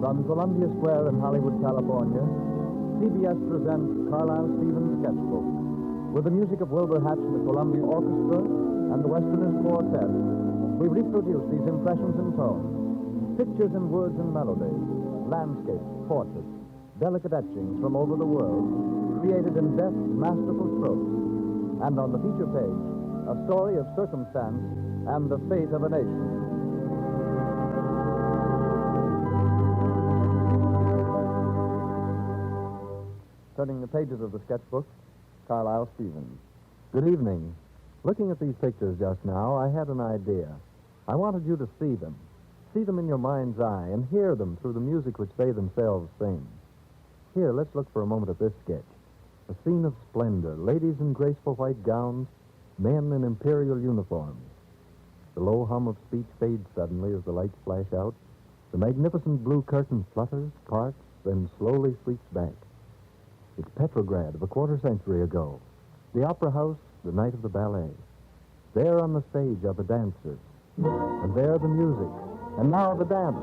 From Columbia Square in Hollywood, California, CBS presents Carlisle Stevens' Sketchbook. With the music of Wilbur Hatch and the Columbia Orchestra and the Westerners Quartet, we reproduce these impressions in tone. Pictures in words and melodies, landscapes, portraits, delicate etchings from over the world, created in deft, masterful strokes. And on the feature page, a story of circumstance and the fate of a nation. Turning the pages of the sketchbook, Carlisle Stevens. Good evening. Looking at these pictures just now, I had an idea. I wanted you to see them. See them in your mind's eye and hear them through the music which they themselves sing. Here, let's look for a moment at this sketch. A scene of splendor, ladies in graceful white gowns, men in imperial uniforms. The low hum of speech fades suddenly as the lights flash out. The magnificent blue curtain flutters, parts, then slowly sweeps back. It's Petrograd of a quarter century ago. The opera house, the night of the ballet. There on the stage are the dancers. And there the music. And now the dance.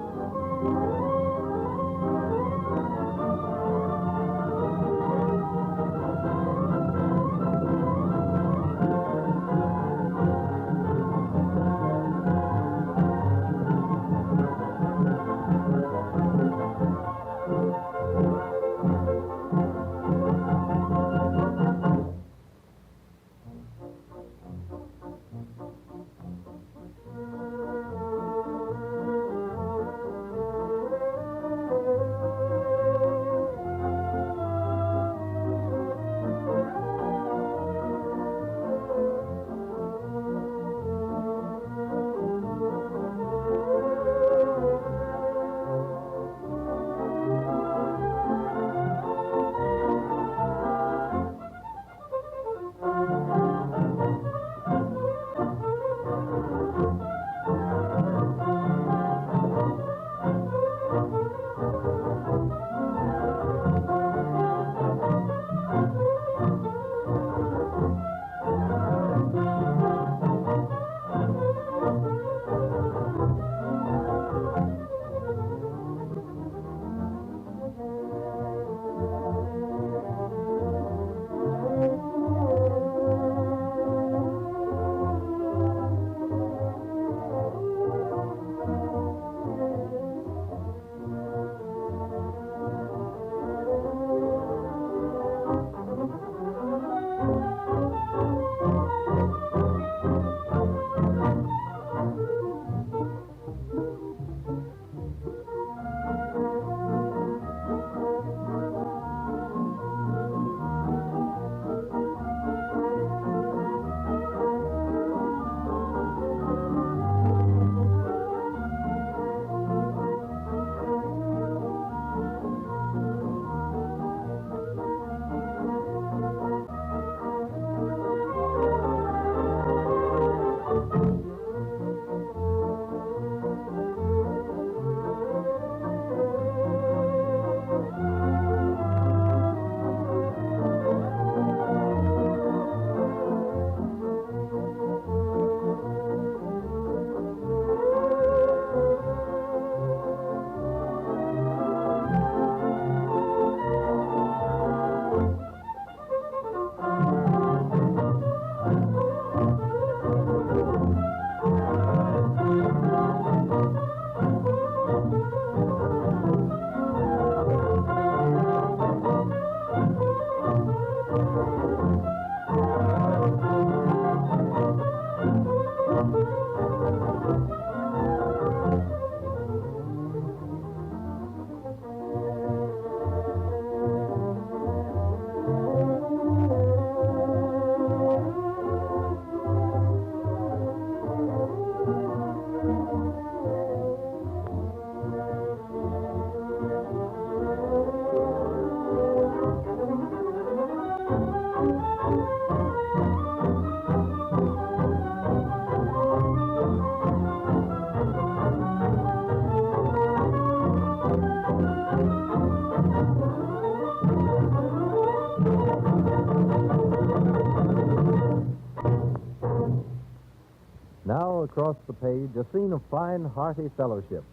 Now, across the page, a scene of fine, hearty fellowship.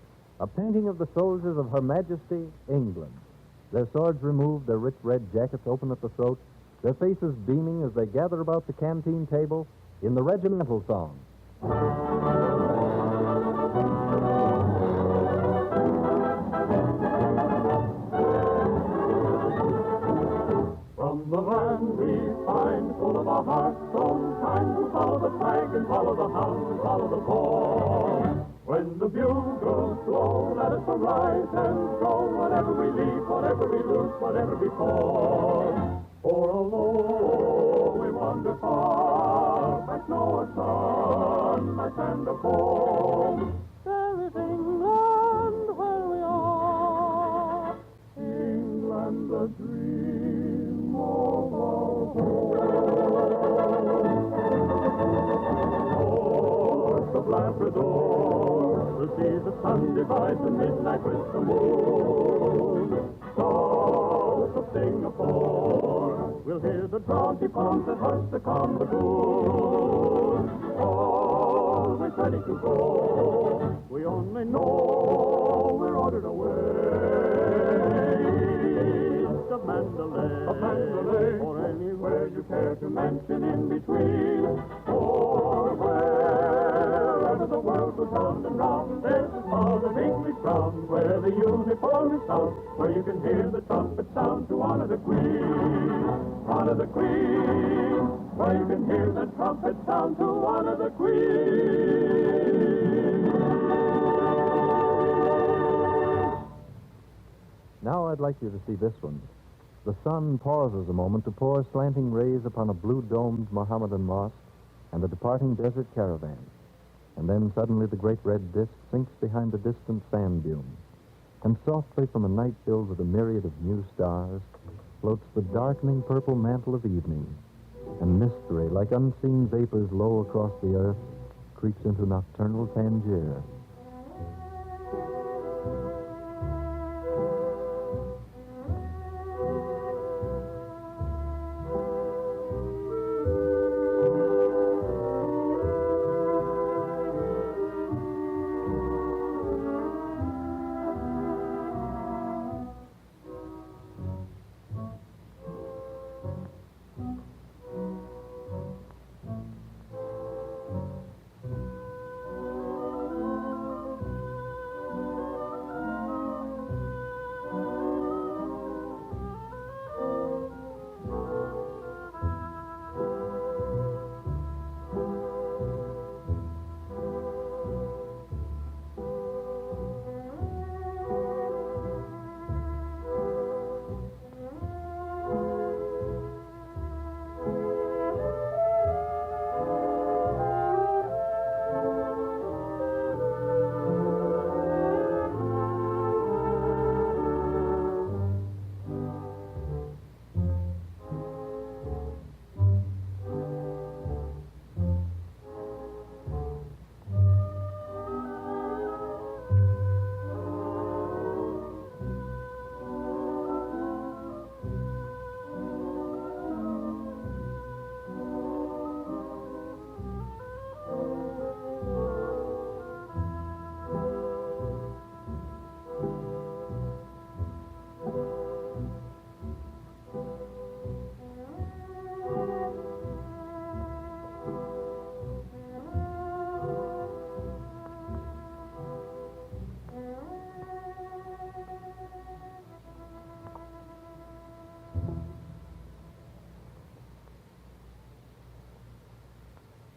A painting of the soldiers of Her Majesty, England. Their swords removed, their rich red jackets open at the throat, their faces beaming as they gather about the canteen table in the regimental song. From the land we find, full of our heart's own kind, we'll follow the flag and follow the hound and follow the ball. When the bugles blow, let us arise and go, whatever we leave, whatever we lose, whatever befall. For although we wander far, by snow or sun, by sand or foam, there is England where we are, England the dream of our home. North of Labrador, the sea, the sun divides the midnight with the moon. South of Singapore, we'll hear the drowsy palms that hush the calm lagoon. Always ready to go, we only know we're ordered away. East of Mandalay, or anywhere you care to mention in between, or wherever the world goes round and round, there's a spot of English ground where the uniform is found, where you can hear the trumpet sound to honor the Queen, honor the Queen, where you can hear the trumpet sound to honor the Queen. Now I'd like you to see this one. The sun pauses a moment to pour slanting rays upon a blue-domed Mohammedan mosque and a departing desert caravan. And then suddenly the great red disk sinks behind the distant sand dunes. And softly from a night filled with a myriad of new stars floats the darkening purple mantle of evening. And mystery, like unseen vapors low across the earth, creeps into nocturnal Tangier.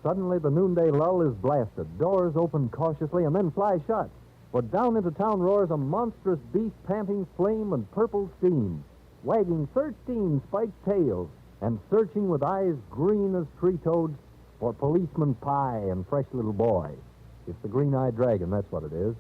Suddenly, the noonday lull is blasted. Doors open cautiously and then fly shut. For down into town roars a monstrous beast panting flame and purple steam, wagging 13 spiked tails and searching with eyes green as tree toads for policeman pie and fresh little boy. It's the green-eyed dragon, that's what it is.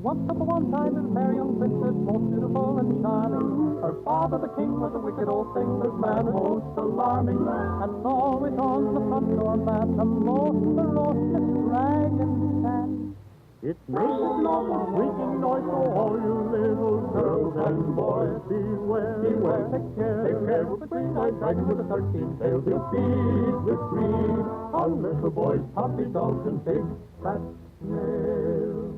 Once upon a time, this fair young princess, most beautiful and charming. Her father, the king, was a wicked old thing, man most alarming. And always on the front door mat, the most ferocious dragon stand. It makes an awful squeaking noise, so all you little girls and boys, beware, beware, take care there with the green-eyed dragon with the 13 tails. He'll feed with greed on little boys, puppy dogs, and big fat snails.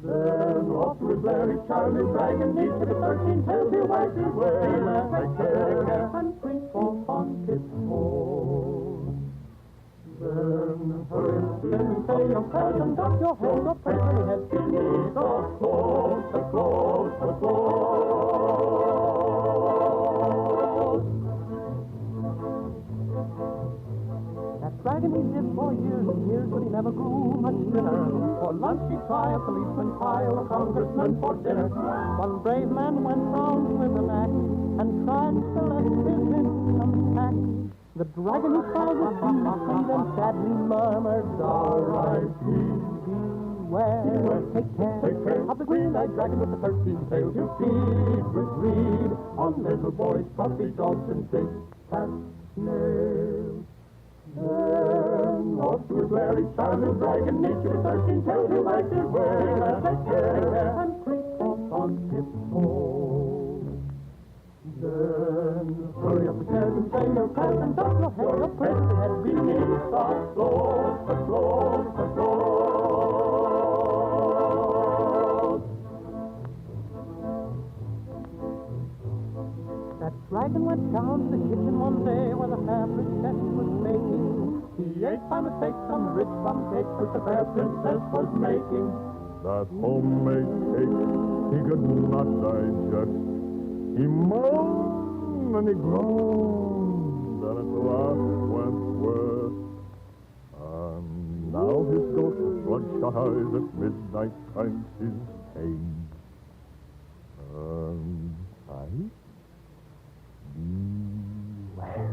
Then off to his lair, his charming dragon, each of the 13 tails he'll wag his way. He'll take care and creep off on tiptoe. Then hurry up and say your prayers and duck your head up and your head beneath the clothes, the clothes, the clothes. That dragon he did for years and years, but he never grew much thinner. For lunch he'd try a policeman pile, a congressman for dinner. One brave man went round with an axe and tried to collect his income tax. The dragon he saw was feet and sadly murmured, R.I.P. Beware, take care of the green-eyed dragon with the 13 tails. He'll feed with greed on little boys, puppy dogs, and big fat snails. Then off to his lair, each charming dragon, each of his 13 tails he'll wag his way. Take care and creep off on tiptoe. Then hurry up again and say your prayers and duck your head up and your head beneath the clothes, the clothes, the clothes. That dragon went down to the kitchen one day where the fair princess was baking. He ate by mistake some rich plum cake which the fair princess was making. That homemade cake he could not digest. He moaned and he groaned, and at last went worse. And now his ghost bloodshot eyes at midnight finds his pain.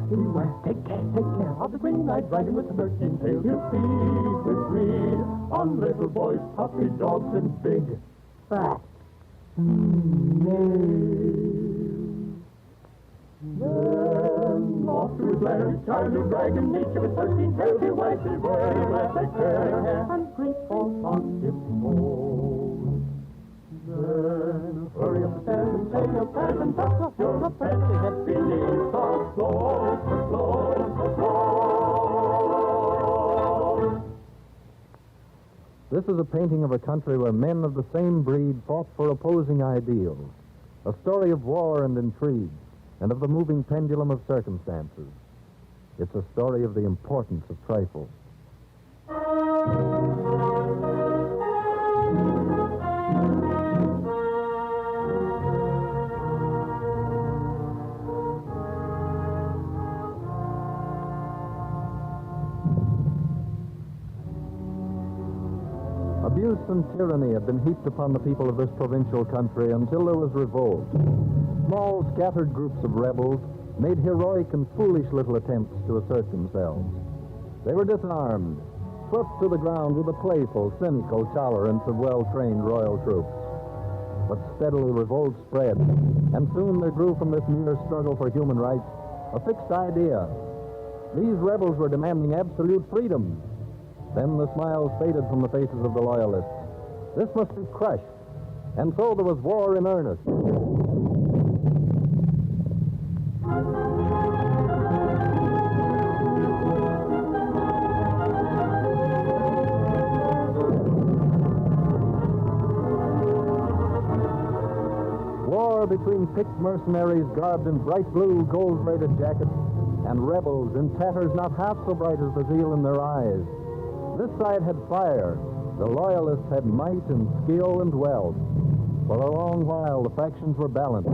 Beware, take care of the green-eyed dragon with the 13 tails. He'll feed with greed on little boys, puppy dogs, and big fat snails. Then off to his lair, his charming dragon, each of his 13 tails he'll wag his way. Take care and creep off on tiptoe. Then hurry up the stairs and say your prayers and duck off your friendly head beneath the floor, the floor, the floor. This is a painting of a country where men of the same breed fought for opposing ideals. A story of war and intrigue, and of the moving pendulum of circumstances. It's a story of the importance of trifles. Abuse and tyranny had been heaped upon the people of this provincial country until there was revolt. Small, scattered groups of rebels made heroic and foolish little attempts to assert themselves. They were disarmed, swept to the ground with the playful, cynical tolerance of well-trained royal troops. But steadily revolt spread, and soon there grew from this mere struggle for human rights a fixed idea. These rebels were demanding absolute freedom. Then the smiles faded from the faces of the loyalists. This must be crushed, and so there was war in earnest. War between picked mercenaries garbed in bright blue, gold-braided jackets, and rebels in tatters not half so bright as the zeal in their eyes. This side had fire. The loyalists had might and skill and wealth. For a long while, the factions were balanced.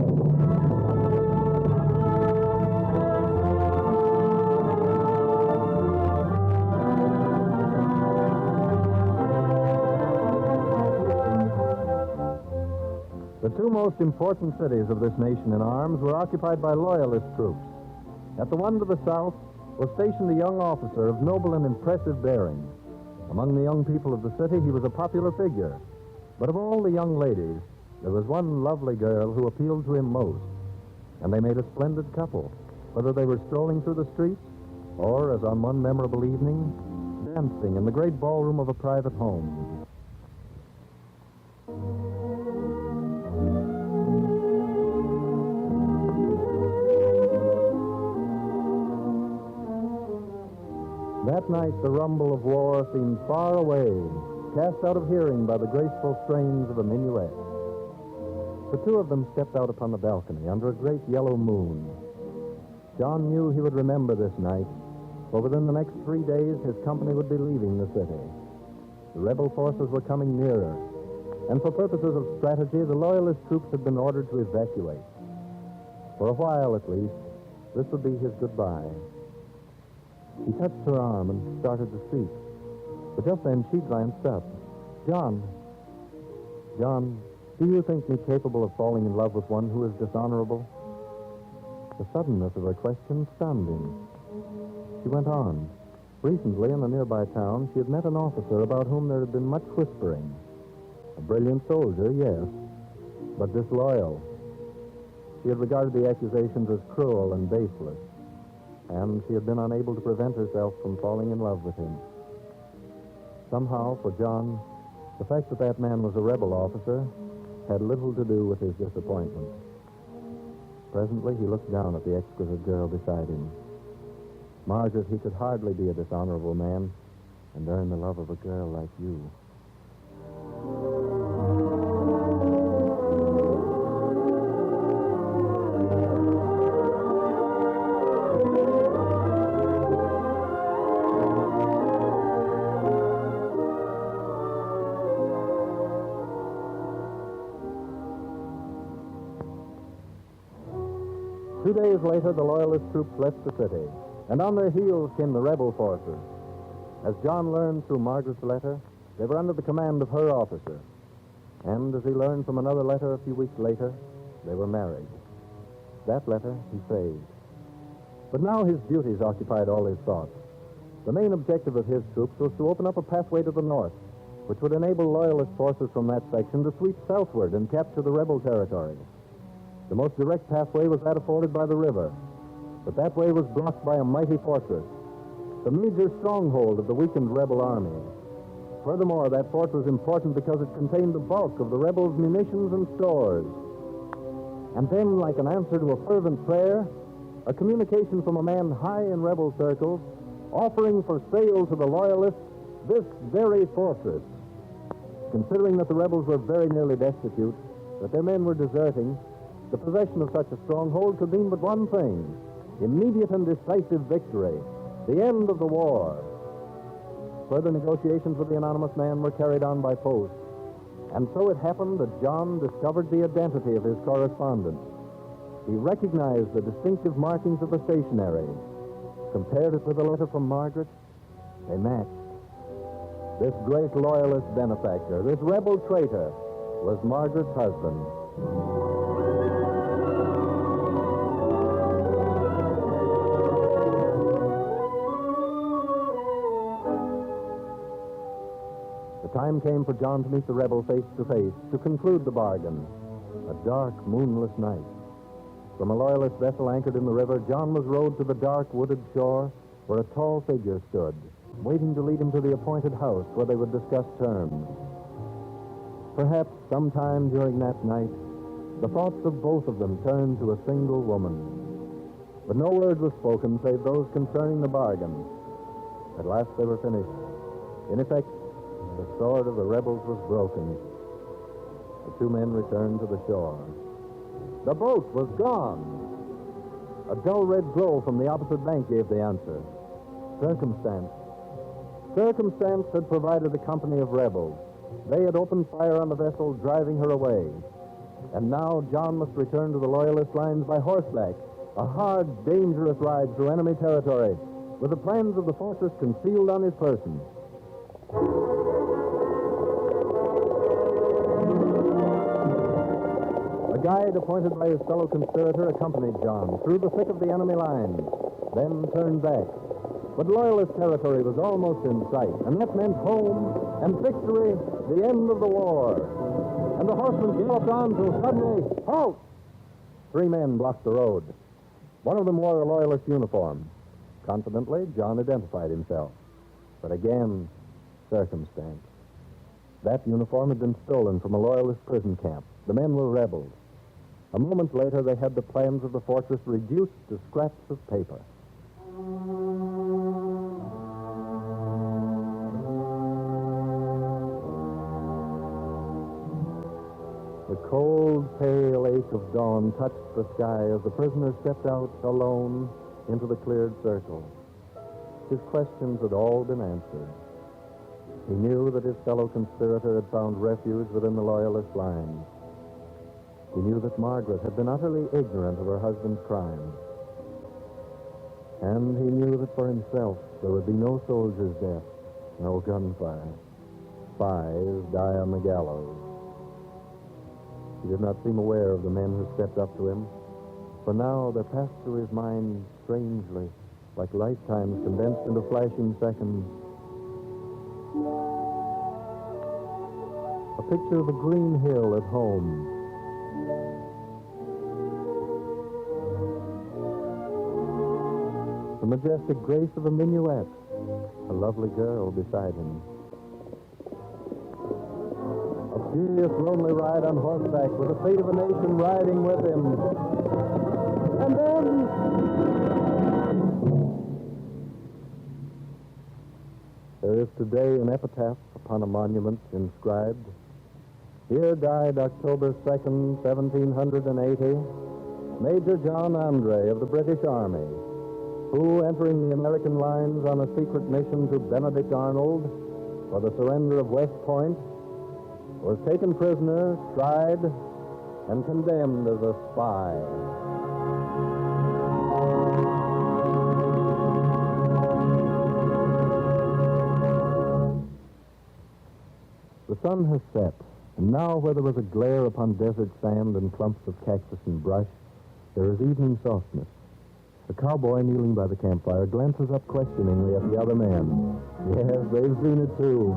The two most important cities of this nation in arms were occupied by loyalist troops. At the one to the south was stationed a young officer of noble and impressive bearing. Among the young people of the city, he was a popular figure. But of all the young ladies, there was one lovely girl who appealed to him most. And they made a splendid couple, whether they were strolling through the streets or, as on one memorable evening, dancing in the great ballroom of a private home. That night, the rumble of war seemed far away, cast out of hearing by the graceful strains of a minuet. The two of them stepped out upon the balcony under a great yellow moon. John knew he would remember this night, for within the next 3 days, his company would be leaving the city. The rebel forces were coming nearer, and for purposes of strategy, the Loyalist troops had been ordered to evacuate. For a while, at least, this would be his goodbye. He touched her arm and started to speak. But just then, she glanced up. John, do you think me capable of falling in love with one who is dishonorable? The suddenness of her question stunned him. She went on. Recently, in a nearby town, she had met an officer about whom there had been much whispering. A brilliant soldier, yes, but disloyal. She had regarded the accusations as cruel and baseless, and she had been unable to prevent herself from falling in love with him. Somehow, for John, the fact that that man was a rebel officer had little to do with his disappointment. Presently, he looked down at the exquisite girl beside him. Margaret, he could hardly be a dishonorable man and earn the love of a girl like you. 2 days later, the Loyalist troops left the city, and on their heels came the rebel forces. As John learned through Margaret's letter, they were under the command of her officer. And as he learned from another letter a few weeks later, they were married. That letter he saved. But now his duties occupied all his thoughts. The main objective of his troops was to open up a pathway to the north, which would enable Loyalist forces from that section to sweep southward and capture the rebel territory. The most direct pathway was that afforded by the river, but that way was blocked by a mighty fortress, the major stronghold of the weakened rebel army. Furthermore, that fort was important because it contained the bulk of the rebels' munitions and stores. And then, like an answer to a fervent prayer, a communication from a man high in rebel circles, offering for sale to the Loyalists this very fortress. Considering that the rebels were very nearly destitute, that their men were deserting, the possession of such a stronghold could mean but one thing: immediate and decisive victory, the end of the war. Further negotiations with the anonymous man were carried on by post, and so it happened that John discovered the identity of his correspondent. He recognized the distinctive markings of the stationery. Compared it with a letter from Margaret, they matched. This great Loyalist benefactor, this rebel traitor, was Margaret's husband. The time came for John to meet the rebel face to face, to conclude the bargain. A dark, moonless night. From a Loyalist vessel anchored in the river, John was rowed to the dark, wooded shore where a tall figure stood, waiting to lead him to the appointed house where they would discuss terms. Perhaps sometime during that night, the thoughts of both of them turned to a single woman. But no word was spoken save those concerning the bargain. At last they were finished. In effect, the sword of the rebels was broken. The two men returned to the shore. The boat was gone. A dull red glow from the opposite bank gave the answer. Circumstance. Circumstance had provided a company of rebels. They had opened fire on the vessel, driving her away. And now John must return to the Loyalist lines by horseback, a hard, dangerous ride through enemy territory, with the plans of the fortress concealed on his person. A guide appointed by his fellow conspirator accompanied John through the thick of the enemy lines, then turned back. But Loyalist territory was almost in sight, and that meant home and victory, the end of the war. And the horsemen galloped on till suddenly, halt! 3 men blocked the road. One of them wore a Loyalist uniform. Confidently, John identified himself. But again, circumstance. That uniform had been stolen from a Loyalist prison camp. The men were rebels. A moment later, they had the plans of the fortress reduced to scraps of paper. The cold, pale ache of dawn touched the sky as the prisoner stepped out alone into the cleared circle. His questions had all been answered. He knew that his fellow conspirator had found refuge within the Loyalist lines. He knew that Margaret had been utterly ignorant of her husband's crime. And he knew that for himself there would be no soldier's death, no gunfire. Spies die on the gallows. He did not seem aware of the men who stepped up to him, for now there passed through his mind strangely, like lifetimes condensed into flashing seconds, a picture of a green hill at home. The majestic grace of a minuet, a lovely girl beside him. A furious, lonely ride on horseback with the fate of a nation riding with him. And then... There is today an epitaph upon a monument inscribed, "Here died October 2nd, 1780, Major John Andre of the British Army, who, entering the American lines on a secret mission to Benedict Arnold for the surrender of West Point, was taken prisoner, tried, and condemned as a spy." The sun has set, and now where there was a glare upon desert sand and clumps of cactus and brush, there is evening softness. The cowboy kneeling by the campfire glances up questioningly at the other men. Yes, they've seen it too.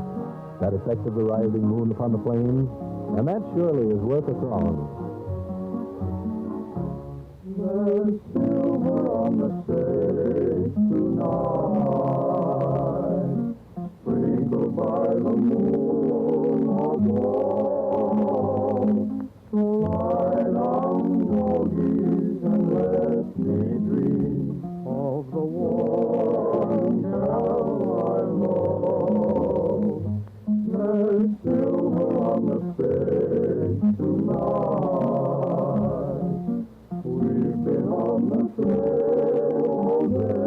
That effect of the rising moon upon the plains, and that surely is worth a song. There's silver on the stage tonight, sprinkled by the moon above. So lie down, doggies, and let me dream of the warm gal I love. There's silver on the stage tonight. We've been on the trail all day.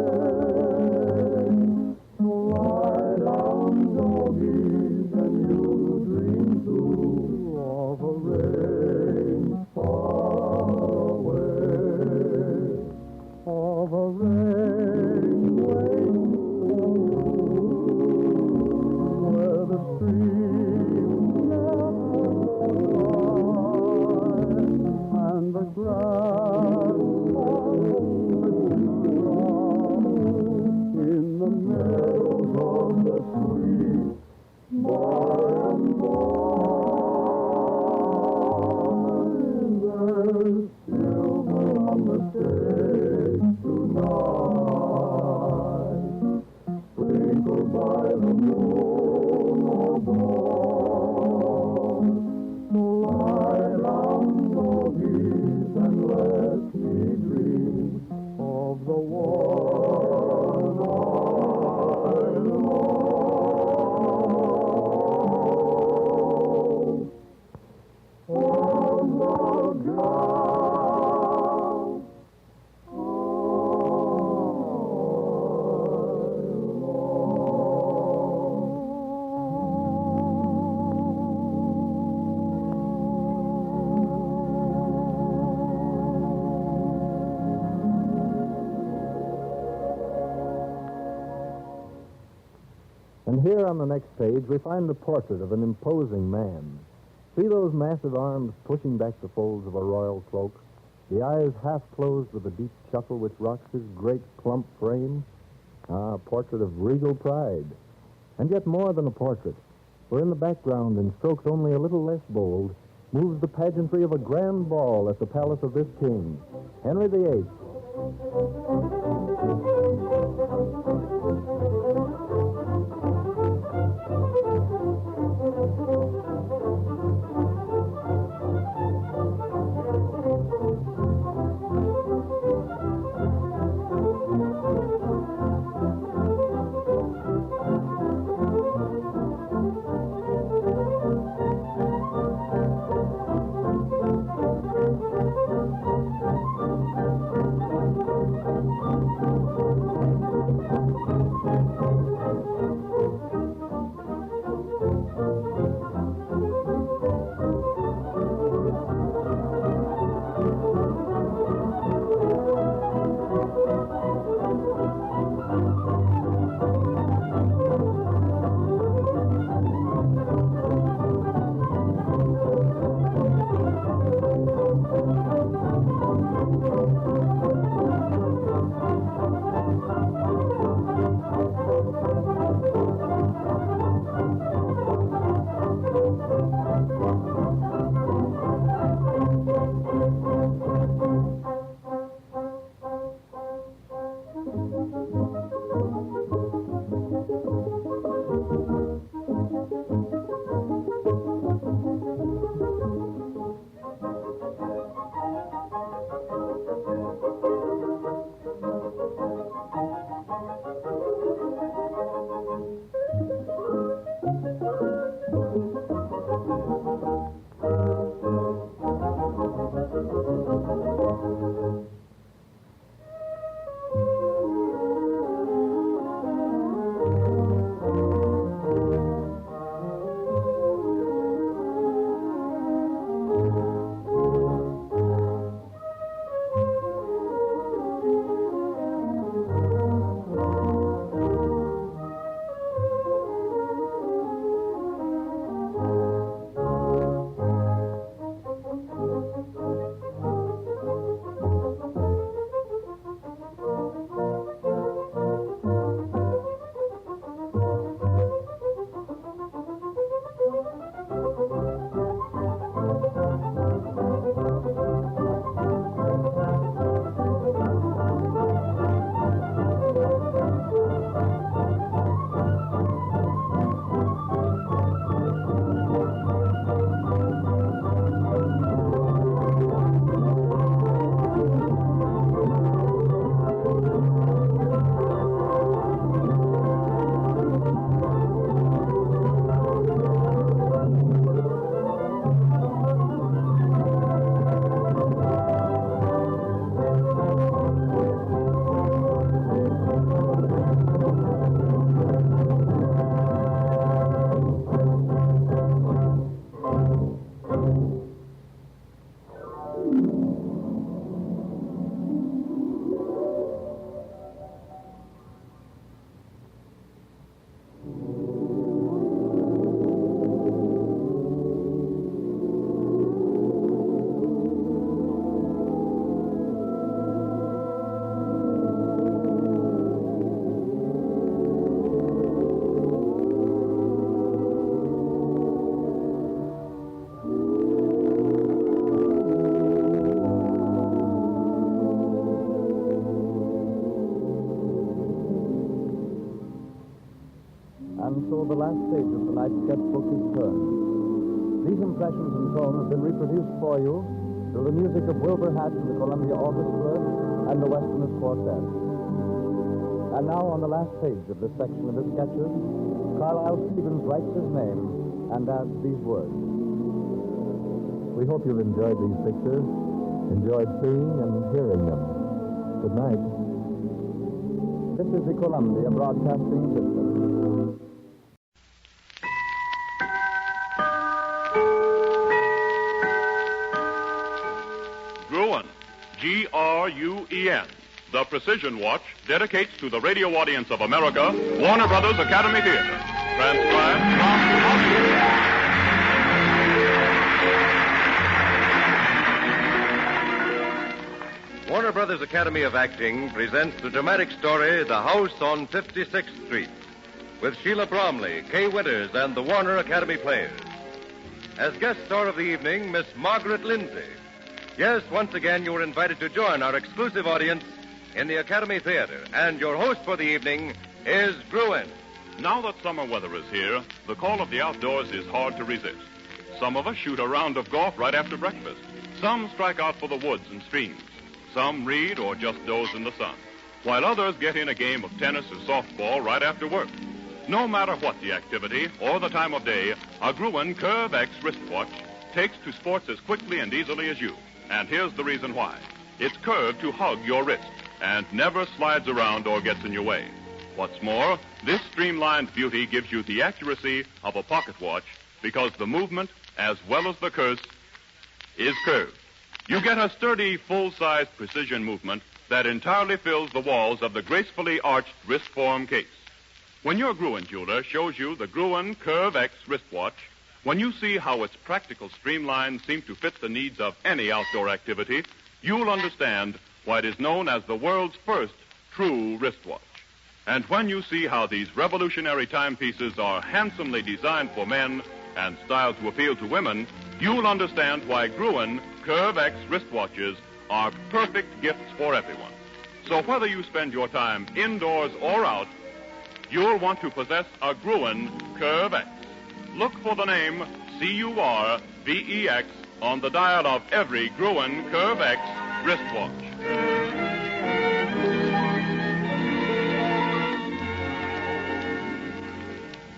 So lie down, doggies, and you'll dream too of a rain far away, of a rain waiting where the stream never dries and the grass in the meadows of the sweet by and by. There's silver on the stage tonight, sprinkled by the moon above. So lie down, doggies, and let me dream of the one I love. On the ground, And here on the next page, we find the portrait of an imposing man. See those massive arms pushing back the folds of a royal cloak? The eyes half closed with a deep chuckle which rocks his great plump frame? Ah, a portrait of regal pride. And yet more than a portrait, for in the background, in strokes only a little less bold, moves the pageantry of a grand ball at the palace of this king, Henry VIII. so the last page of tonight's sketchbook is turned. These impressions and tone have been reproduced for you through the music of Wilbur Hatch and the Columbia Orchestra and the Westerners Quartet. And now, on the last page of this section of the sketches, Carlisle Stevens writes his name and adds these words. We hope you've enjoyed these pictures, enjoyed seeing and hearing them. Good night. This is the Columbia Broadcasting System. Gruen, Gruen. The Precision Watch dedicates to the radio audience of America Warner Brothers Academy Theater. Transcribed from Hollywood. Warner Brothers Academy of Acting presents the dramatic story, The House on 56th Street, with Sheila Bromley, Kay Winters, and the Warner Academy Players. As guest star of the evening, Miss Margaret Lindsay. Yes, once again, you are invited to join our exclusive audience in the Academy Theater. And your host for the evening is Gruen. Now that summer weather is here, the call of the outdoors is hard to resist. Some of us shoot a round of golf right after breakfast. Some strike out for the woods and streams. Some read or just doze in the sun, while others get in a game of tennis or softball right after work. No matter what the activity or the time of day, a Gruen Curve X wristwatch takes to sports as quickly and easily as you. And here's the reason why. It's curved to hug your wrist and never slides around or gets in your way. What's more, this streamlined beauty gives you the accuracy of a pocket watch because the movement, as well as the curse, is curved. You get a sturdy, full-sized precision movement that entirely fills the walls of the gracefully arched wrist form case. When your Gruen jeweler shows you the Gruen Curve X wristwatch, when you see how its practical streamlines seem to fit the needs of any outdoor activity, you'll understand why it is known as the world's first true wristwatch. And when you see how these revolutionary timepieces are handsomely designed for men and styled to appeal to women, you'll understand why Gruen Curve X wristwatches are perfect gifts for everyone. So whether you spend your time indoors or out, you'll want to possess a Gruen Curve X. Look for the name CURVEX on the dial of every Gruen Curve X wristwatch.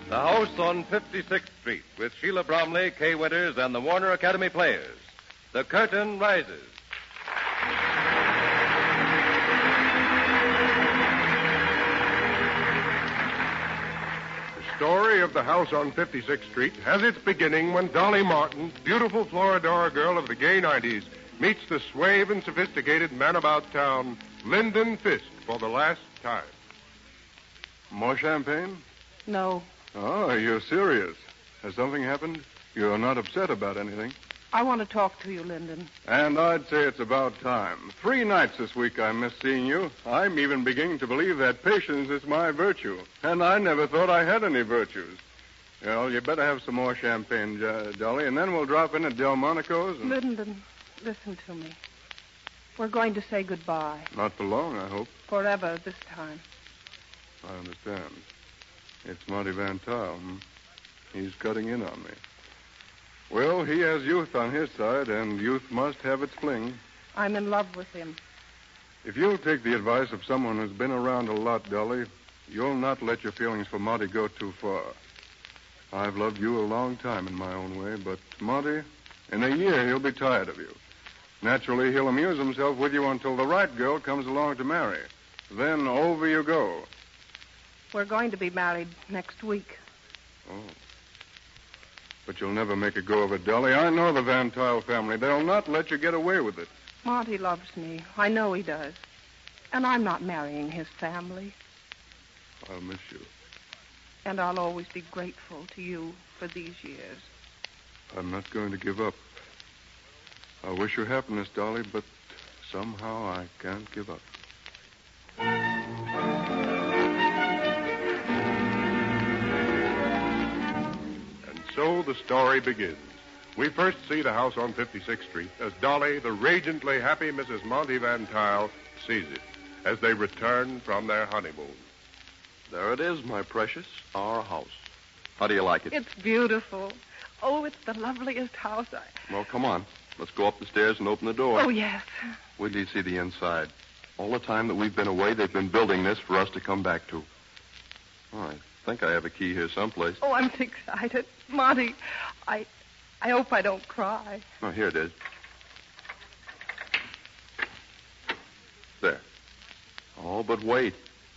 The House on 56th Street with Sheila Bromley, Kay Winters, and the Warner Academy Players. The curtain rises. The story of The House on 56th Street has its beginning when Dolly Martin, beautiful Floridora girl of the gay 90s, meets the suave and sophisticated man about town, Lyndon Fisk, for the last time. More champagne? No. Oh, you're serious. Has something happened? You're not upset about anything. I want to talk to you, Lyndon. And I'd say it's about time. 3 nights this week I missed seeing you. I'm even beginning to believe that patience is my virtue. And I never thought I had any virtues. Well, you better have some more champagne, Dolly, and then we'll drop in at Delmonico's and... Lyndon, listen to me. We're going to say goodbye. Not for long, I hope. Forever this time. I understand. It's Monty Van Tuyl, He's cutting in on me. Well, he has youth on his side, and youth must have its fling. I'm in love with him. If you'll take the advice of someone who's been around a lot, Dolly, you'll not let your feelings for Monty go too far. I've loved you a long time in my own way, but Monty, in a year, he'll be tired of you. Naturally, he'll amuse himself with you until the right girl comes along to marry. Then over you go. We're going to be married next week. Oh. But you'll never make a go of it, Dolly. I know the Van Tuyl family. They'll not let you get away with it. Monty loves me. I know he does. And I'm not marrying his family. I'll miss you. And I'll always be grateful to you for these years. I'm not going to give up. I wish you happiness, Dolly, but somehow I can't give up. So the story begins. We first see the house on 56th Street as Dolly, the radiantly happy Mrs. Monty Van Tuyl, sees it as they return from their honeymoon. There it is, my precious, our house. How do you like it? It's beautiful. Oh, it's the loveliest house Well, come on. Let's go up the stairs and open the door. Oh, yes. Wait till you see the inside. All the time that we've been away, they've been building this for us to come back to. Oh, I think I have a key here someplace. Oh, I'm excited. Monty, I hope I don't cry. Oh, here it is. There. Oh, but wait.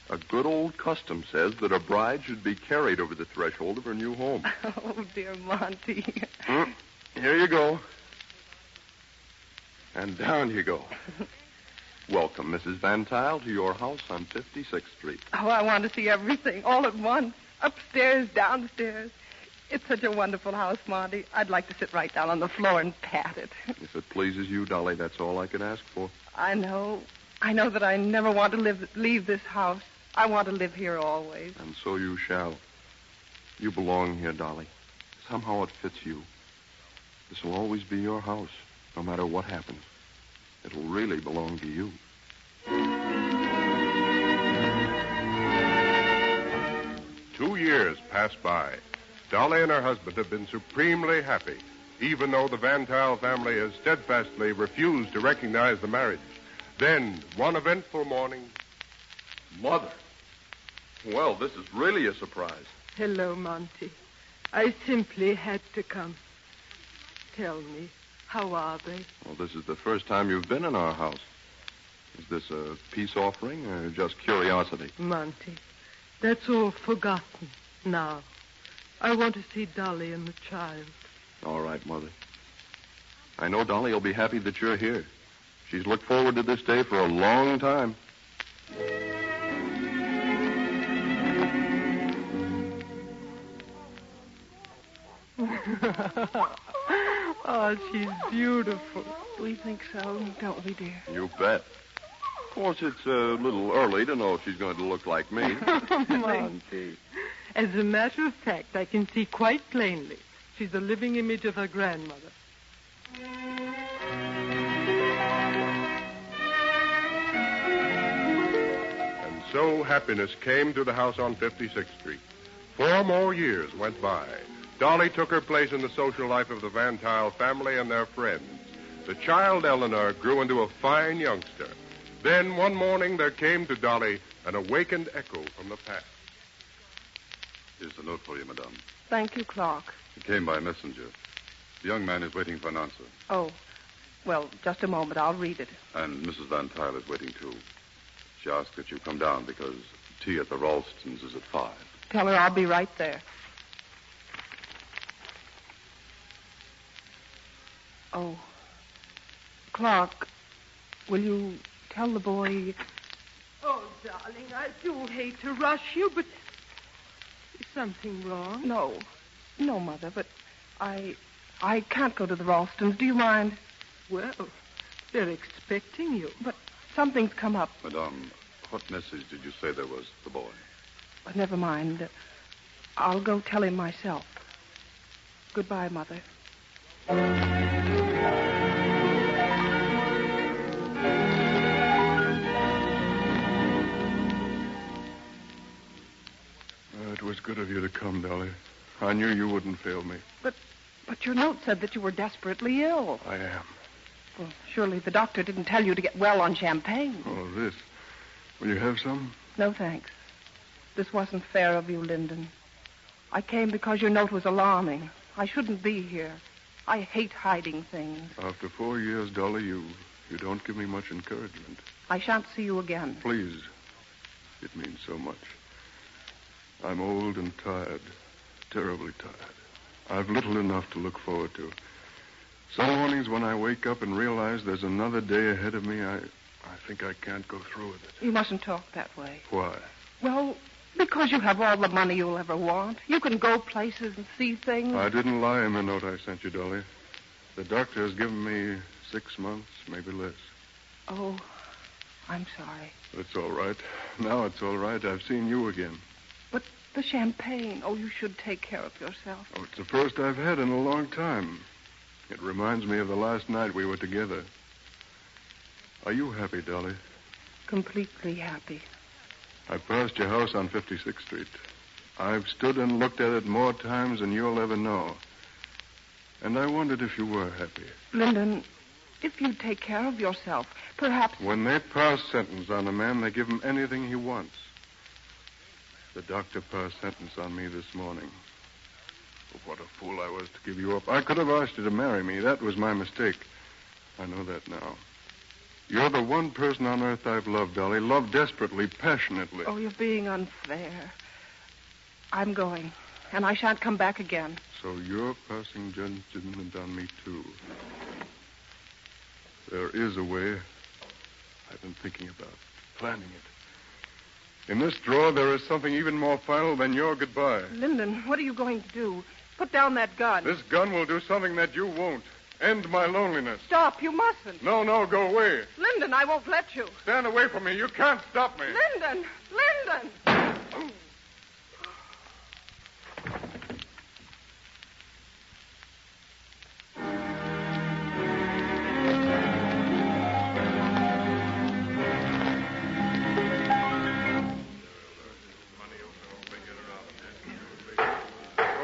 A good old custom says that a bride should be carried over the threshold of her new home. Oh, dear Monty. Here you go. And down you go. Welcome, Mrs. Van Tile, to your house on 56th Street. Oh, I want to see everything all at once. Upstairs, downstairs. It's such a wonderful house, Monty. I'd like to sit right down on the floor and pat it. If it pleases you, Dolly, that's all I could ask for. I know that I never want to leave this house. I want to live here always. And so you shall. You belong here, Dolly. Somehow it fits you. This will always be your house, no matter what happens. It'll really belong to you. 2 years passed by. Dolly and her husband have been supremely happy, even though the Van Tile family has steadfastly refused to recognize the marriage. Then, one eventful morning... Mother. Well, this is really a surprise. Hello, Monty. I simply had to come. Tell me, how are they? Well, this is the first time you've been in our house. Is this a peace offering or just curiosity? Monty, that's all forgotten now. I want to see Dolly and the child. All right, Mother. I know Dolly will be happy that you're here. She's looked forward to this day for a long time. Oh, she's beautiful. We think so, don't we, dear? You bet. Of course, it's a little early to know if she's going to look like me. Monty. As a matter of fact, I can see quite plainly. She's the living image of her grandmother. And so happiness came to the house on 56th Street. 4 more years went by. Dolly took her place in the social life of the Van Tile family and their friends. The child, Eleanor, grew into a fine youngster. Then, one morning, there came to Dolly an awakened echo from the past. Here's a note for you, Madame. Thank you, Clark. It came by messenger. The young man is waiting for an answer. Oh, well, just a moment. I'll read it. And Mrs. Van Tile is waiting, too. She asked that you come down because tea at the Ralstons is at 5. Tell her I'll be right there. Oh, Clark, will you tell the boy... Oh, darling, I do hate to rush you, but is something wrong? No, Mother, but I can't go to the Ralstons. Do you mind? Well, they're expecting you. But something's come up. Madame, what message did you say there was to the boy? But never mind. I'll go tell him myself. Goodbye, Mother. It was good of you to come, Dolly. I knew you wouldn't fail me. But your note said that you were desperately ill. I am. Well, surely the doctor didn't tell you to get well on champagne. Oh, this. Will you have some? No, thanks. This wasn't fair of you, Lyndon. I came because your note was alarming. I shouldn't be here. I hate hiding things. After 4 years, Dolly, you don't give me much encouragement. I shan't see you again. Please. It means so much. I'm old and tired. Terribly tired. I've little enough to look forward to. Some mornings when I wake up and realize there's another day ahead of me, I think I can't go through with it. You mustn't talk that way. Why? Well, because you have all the money you'll ever want. You can go places and see things. I didn't lie in the note I sent you, Dolly. The doctor has given me 6 months, maybe less. Oh, I'm sorry. It's all right. Now it's all right. I've seen you again. But the champagne. Oh, you should take care of yourself. Oh, it's the first I've had in a long time. It reminds me of the last night we were together. Are you happy, Dolly? Completely happy. I passed your house on 56th Street. I've stood and looked at it more times than you'll ever know. And I wondered if you were happy. Lyndon, if you take care of yourself, perhaps... When they pass sentence on a man, they give him anything he wants. The doctor passed sentence on me this morning. Oh, what a fool I was to give you up. I could have asked you to marry me. That was my mistake. I know that now. You're the one person on earth I've loved, Dolly. Loved desperately, passionately. Oh, you're being unfair. I'm going, and I shan't come back again. So you're passing judgment on me, too. There is a way. I've been thinking about planning it. In this drawer, there is something even more final than your goodbye. Lyndon, what are you going to do? Put down that gun. This gun will do something that you won't. End my loneliness. Stop, you mustn't. No, go away. Lyndon, I won't let you. Stand away from me. You can't stop me. Lyndon!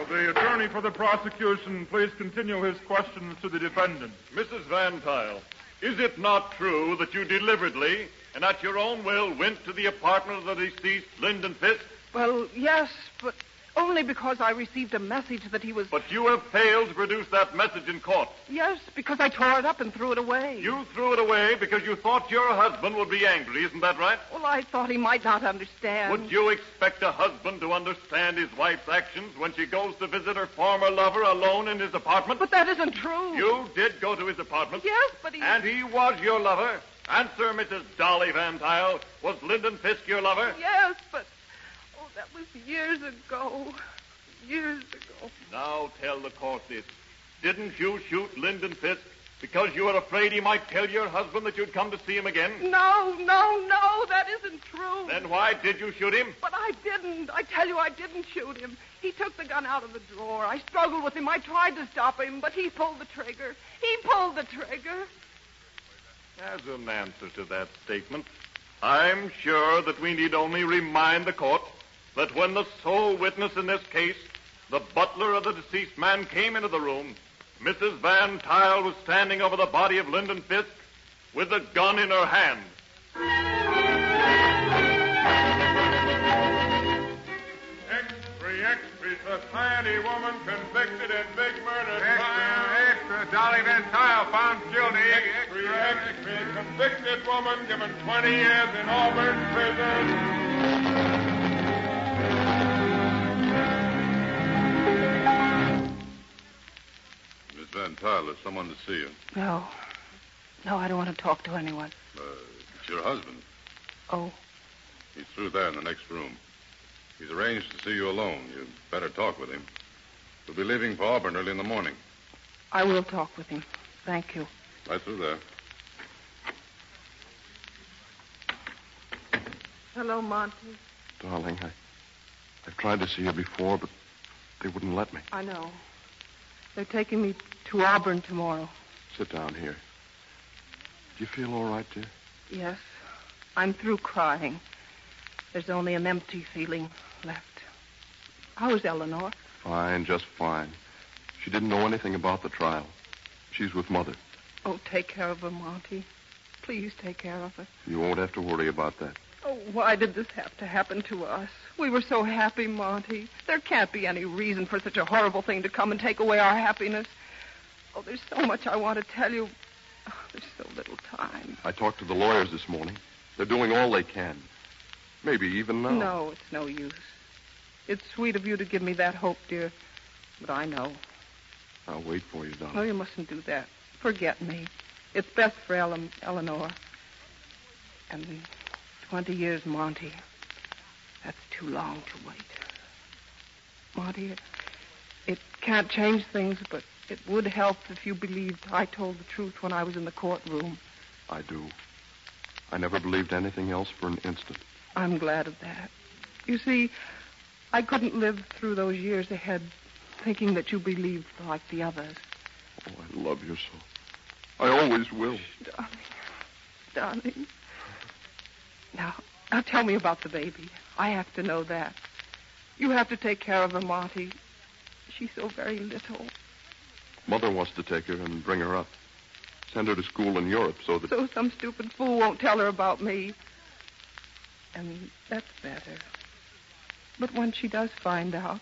The attorney for the prosecution, please continue his questions to the defendant. Mrs. Van Tile, is it not true that you deliberately and at your own will went to the apartment of the deceased Lyndon Fisk? Well, yes, but only because I received a message that he was... But you have failed to produce that message in court. Yes, because I tore it up and threw it away. You threw it away because you thought your husband would be angry, isn't that right? Well, I thought he might not understand. Would you expect a husband to understand his wife's actions when she goes to visit her former lover alone in his apartment? But that isn't true. You did go to his apartment. Yes, but he... And he was your lover? Answer, Mrs. Dolly Van Tile. Was Lyndon Fisk your lover? Yes, but... Oh, that was years ago. Years ago. Now tell the court this. Didn't you shoot Lyndon Fisk because you were afraid he might tell your husband that you'd come to see him again? No, that isn't true. Then why did you shoot him? But I didn't. I tell you, I didn't shoot him. He took the gun out of the drawer. I struggled with him. I tried to stop him, but he pulled the trigger. As an answer to that statement, I'm sure that we need only remind the court that when the sole witness in this case, the butler of the deceased man, came into the room, Mrs. Van Tile was standing over the body of Lyndon Fisk with the gun in her hand. Extra, society woman convicted in big murder trial. Extra, Dolly Van Tile found guilty. Extra, convicted woman given 20 years in Auburn prison. Miss Van Tile, there's someone to see you. No, I don't want to talk to anyone. It's your husband. Oh. He's through there in the next room. He's arranged to see you alone. You'd better talk with him. We'll be leaving for Auburn early in the morning. I will talk with him. Thank you. Right through there. Hello, Monty. Darling, I've tried to see you before, but they wouldn't let me. I know. They're taking me to Auburn tomorrow. Sit down here. Do you feel all right, dear? Yes. I'm through crying. There's only an empty feeling left. How is Eleanor? Fine, just fine. She didn't know anything about the trial. She's with Mother. Oh, take care of her, Monty. Please take care of her. You won't have to worry about that. Oh, why did this have to happen to us? We were so happy, Monty. There can't be any reason for such a horrible thing to come and take away our happiness. Oh, there's so much I want to tell you. Oh, there's so little time. I talked to the lawyers this morning. They're doing all they can. Maybe even now. No, it's no use. It's sweet of you to give me that hope, dear. But I know. I'll wait for you, darling. No, you mustn't do that. Forget me. It's best for Eleanor. And 20 years, Monty. That's too long to wait. Monty, it can't change things, but it would help if you believed I told the truth when I was in the courtroom. I do. I never believed anything else for an instant. I'm glad of that. You see, I couldn't live through those years ahead thinking that you believed like the others. Oh, I love you so. I always will. Darling. Now tell me about the baby. I have to know that. You have to take care of her, Monty. She's so very little. Mother wants to take her and bring her up. Send her to school in Europe so that... So some stupid fool won't tell her about me. And that's better. But when she does find out,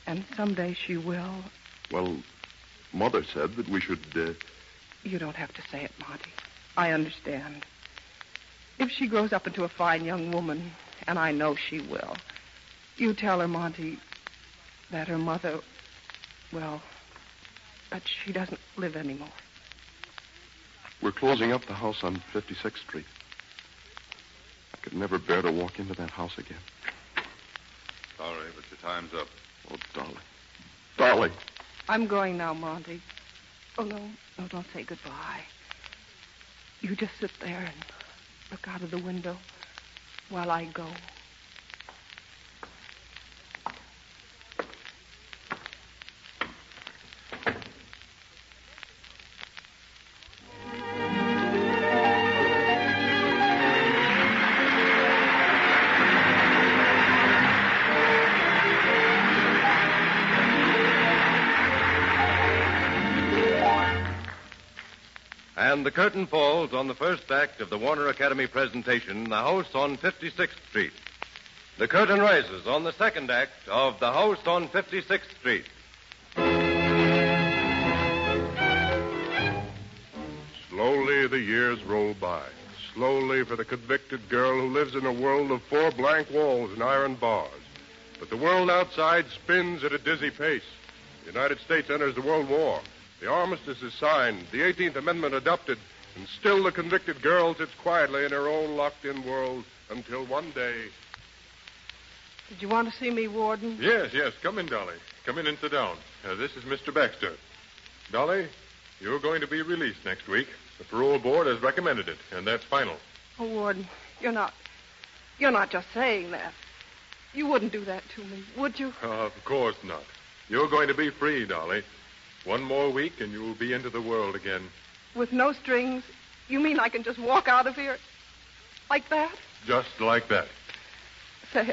and someday she will... Well, Mother said that we should... You don't have to say it, Monty. I understand. If she grows up into a fine young woman, and I know she will, you tell her, Monty, that her mother, well, that she doesn't live anymore. We're closing up the house on 56th Street. I could never bear to walk into that house again. Sorry, but your time's up. Oh, Dolly. Dolly. I'm going now, Monty. Oh, no, don't say goodbye. You just sit there and look out of the window while I go. And the curtain falls on the first act of the Warner Academy presentation, The House on 56th Street. The curtain rises on the second act of The House on 56th Street. Slowly the years roll by. Slowly for the convicted girl who lives in a world of 4 blank walls and iron bars. But the world outside spins at a dizzy pace. The United States enters the World War. The armistice is signed, the 18th Amendment adopted, and still the convicted girl sits quietly in her own locked-in world until one day... Did you want to see me, Warden? Yes. Come in, Dolly. Come in and sit down. This is Mr. Baxter. Dolly, you're going to be released next week. The parole board has recommended it, and that's final. Oh, Warden, you're not just saying that. You wouldn't do that to me, would you? Of course not. You're going to be free, Dolly. One more week, and you'll be into the world again. With no strings? You mean I can just walk out of here like that? Just like that. Say,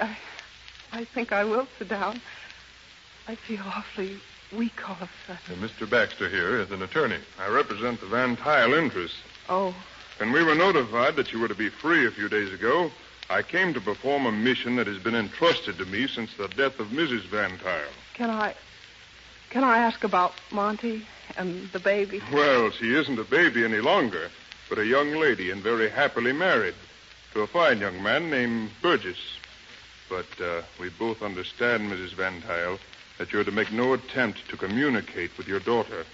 I think I will sit down. I feel awfully weak all of a sudden. Mr. Baxter here is an attorney. I represent the Van Tile interests. Oh. When we were notified that you were to be free a few days ago, I came to perform a mission that has been entrusted to me since the death of Mrs. Van Tile. Can I ask about Monty and the baby? Well, she isn't a baby any longer, but a young lady and very happily married to a fine young man named Burgess. But we both understand, Mrs. Van Tile, that you're to make no attempt to communicate with your daughter.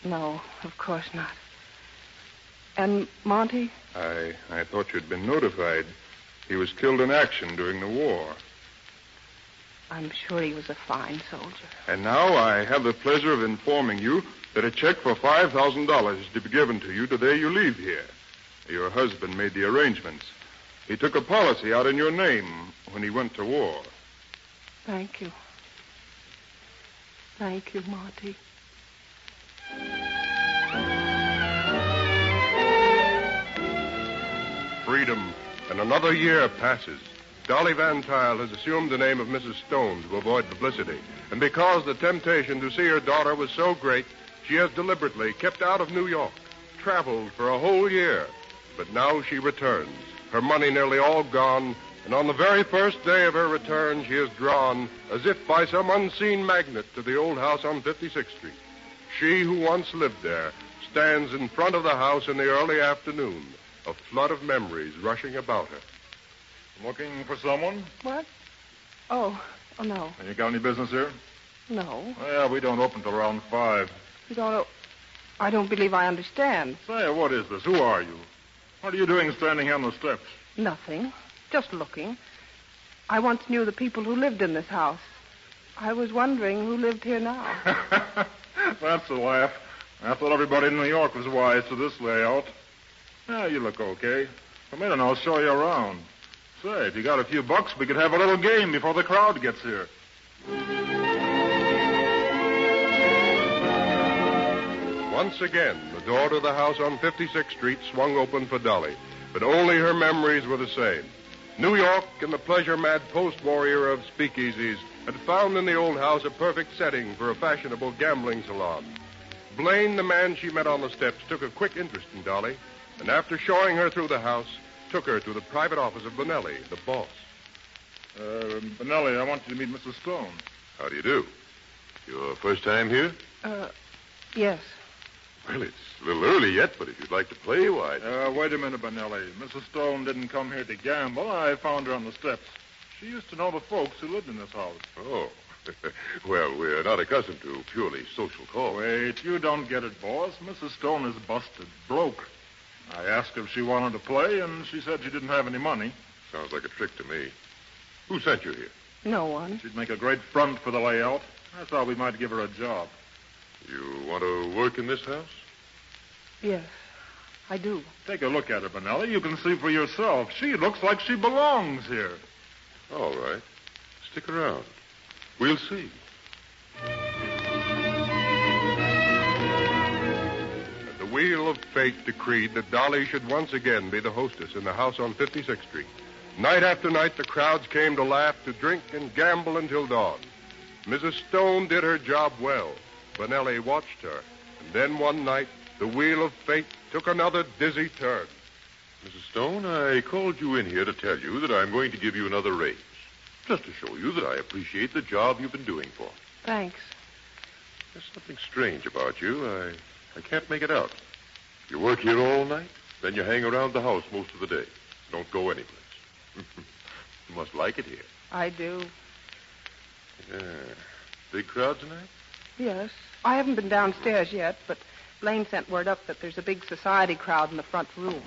No, of course not. And Monty? I thought you'd been notified. He was killed in action during the war. I'm sure he was a fine soldier. And now I have the pleasure of informing you that a check for $5,000 is to be given to you the day you leave here. Your husband made the arrangements. He took a policy out in your name when he went to war. Thank you. Thank you, Monty. Freedom. And another year passes. Dolly Van Tile has assumed the name of Mrs. Stone to avoid publicity. And because the temptation to see her daughter was so great, she has deliberately kept out of New York, traveled for a whole year. But now she returns, her money nearly all gone, and on the very first day of her return, she is drawn, as if by some unseen magnet, to the old house on 56th Street. She who once lived there stands in front of the house in the early afternoon, a flood of memories rushing about her. Looking for someone? What? Oh, no. You got any business here? No. Well, we don't open till around 5. You don't know. I don't believe I understand. Say, what is this? Who are you? What are you doing standing here on the steps? Nothing. Just looking. I once knew the people who lived in this house. I was wondering who lived here now. That's a laugh. I thought everybody in New York was wise to this layout. Yeah, you look okay. Come in and I'll show you around. Say, if you got a few bucks, we could have a little game before the crowd gets here. Once again, the door to the house on 56th Street swung open for Dolly, but only her memories were the same. New York and the pleasure-mad post-war era of speakeasies had found in the old house a perfect setting for a fashionable gambling salon. Blaine, the man she met on the steps, took a quick interest in Dolly, and after showing her through the house, took her to the private office of Bonelli, the boss. Bonelli, I want you to meet Mrs. Stone. How do you do? Your first time here? Yes. Well, it's a little early yet, but if you'd like to play, why... Wait a minute, Bonelli. Mrs. Stone didn't come here to gamble. I found her on the steps. She used to know the folks who lived in this house. Oh. Well, we're not accustomed to purely social calls. Wait, you don't get it, boss. Mrs. Stone is busted, broke. I asked if she wanted to play, and she said she didn't have any money. Sounds like a trick to me. Who sent you here? No one. She'd make a great front for the layout. I thought we might give her a job. You want to work in this house? Yes, I do. Take a look at her, Bonelli. You can see for yourself. She looks like she belongs here. All right. Stick around. We'll see. The wheel of fate decreed that Dolly should once again be the hostess in the house on 56th Street. Night after night, the crowds came to laugh, to drink, and gamble until dawn. Mrs. Stone did her job well. Bonelli watched her. And then one night, the wheel of fate took another dizzy turn. Mrs. Stone, I called you in here to tell you that I'm going to give you another raise. Just to show you that I appreciate the job you've been doing for me. Thanks. There's something strange about you. I can't make it out. You work here all night, then you hang around the house most of the day. Don't go anyplace. You must like it here. I do. Yeah. Big crowd tonight? Yes. I haven't been downstairs yet, but Blaine sent word up that there's a big society crowd in the front room.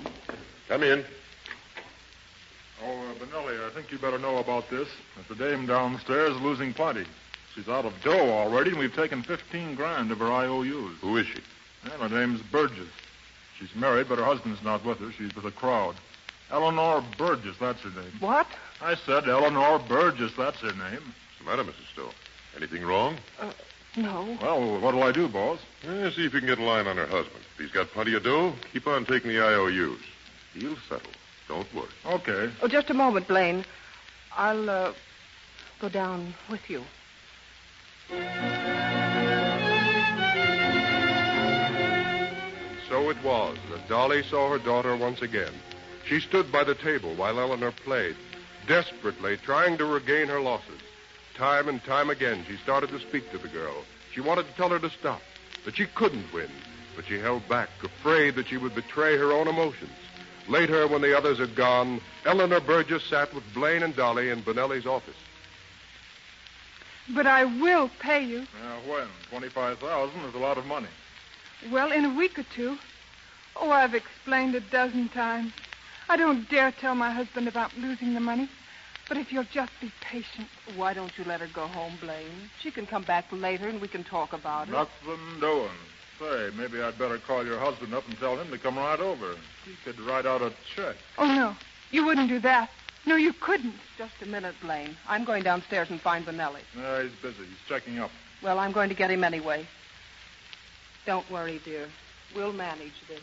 Come in. Oh, Bonelli, I think you better know about this. That the dame downstairs is losing plenty. She's out of dough already, and we've taken $15,000 of her IOUs. Who is she? Well, her name's Burgess. She's married, but her husband's not with her. She's with a crowd. Eleanor Burgess, that's her name. What? I said Eleanor Burgess, that's her name. What's the matter, Mrs. Stone? Anything wrong? No. Well, what'll I do, boss? See if you can get a line on her husband. If he's got plenty of dough, keep on taking the IOUs. He'll settle. Don't worry. Okay. Oh, just a moment, Blaine. I'll go down with you. So it was that Dolly saw her daughter once again. She stood by the table while Eleanor played, desperately trying to regain her losses. Time and time again, she started to speak to the girl. She wanted to tell her to stop, that she couldn't win, but she held back, afraid that she would betray her own emotions. Later, when the others had gone, Eleanor Burgess sat with Blaine and Dolly in Bonelli's office. But I will pay you. When? $25,000 is a lot of money. Well, in a week or two. Oh, I've explained a dozen times. I don't dare tell my husband about losing the money. But if you'll just be patient. Why don't you let her go home, Blaine? She can come back later and we can talk about it. Nothing doing. Say, maybe I'd better call your husband up and tell him to come right over. He could write out a check. Oh, no. You wouldn't do that. No, you couldn't. Just a minute, Blaine. I'm going downstairs and find Bonelli. No, he's busy. He's checking up. Well, I'm going to get him anyway. Don't worry, dear. We'll manage this.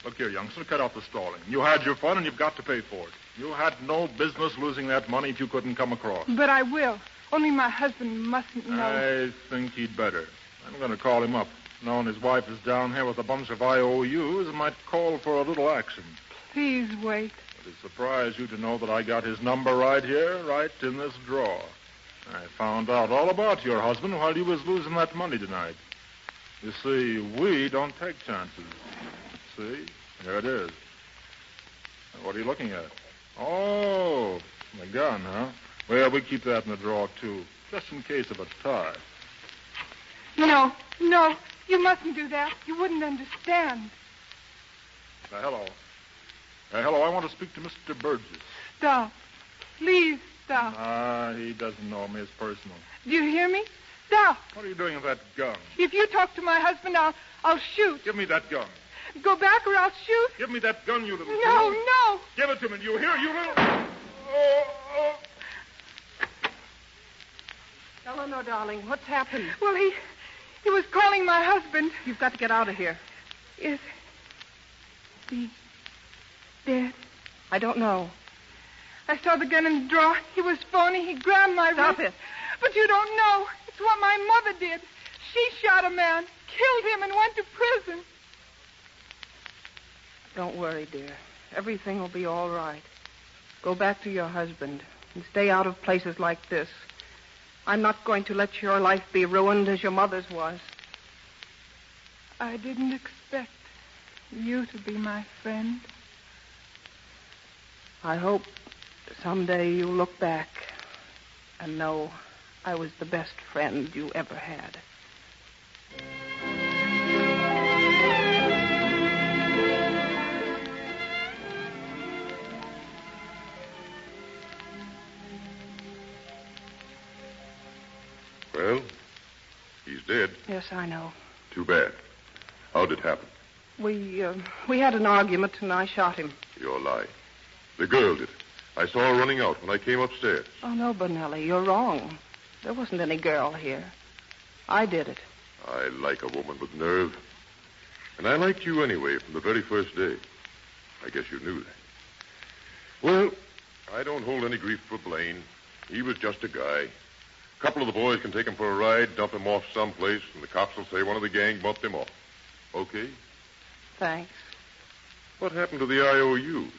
Look here, youngster, cut out the stalling. You had your fun, and you've got to pay for it. You had no business losing that money if you couldn't come across. But I will. Only my husband mustn't know. I think he'd better. I'm going to call him up. Knowing his wife is down here with a bunch of IOUs, it might call for a little action. Please wait. It'd surprise you to know that I got his number right here, right in this drawer. I found out all about your husband while you was losing that money tonight. You see, we don't take chances. See? There it is. What are you looking at? Oh, the gun, huh? Well, we keep that in the drawer, too, just in case of a tie. No, you mustn't do that. You wouldn't understand. Hello. Hello, I want to speak to Mr. Burgess. Stop. Please stop. He doesn't know me. It's personal. Do you hear me? Stop. What are you doing with that gun? If you talk to my husband, I'll shoot. Give me that gun. Go back or I'll shoot. Give me that gun, you little No, fool. no. Give it to me. Do you hear, you little... Oh. Eleanor, darling, what's happened? Well, he was calling my husband. You've got to get out of here. Is I don't know. I saw the gun in the drawer. He was phony. He grabbed my Stop wrist. it. But you don't know. It's what my mother did. She shot a man, killed him, and went to prison. Don't worry, dear. Everything will be all right. Go back to your husband and stay out of places like this. I'm not going to let your life be ruined as your mother's was. I didn't expect you to be my friend. I hope someday you'll look back and know I was the best friend you ever had. Well, he's dead. Yes, I know. Too bad. How'd it happen? We had an argument and I shot him. You're lying. The girl did it. I saw her running out when I came upstairs. Oh, no, Bonelli, you're wrong. There wasn't any girl here. I did it. I like a woman with nerve. And I liked you anyway from the very first day. I guess you knew that. Well, I don't hold any grief for Blaine. He was just a guy. A couple of the boys can take him for a ride, dump him off someplace, and the cops will say one of the gang bumped him off. Okay? Thanks. What happened to the IOUs?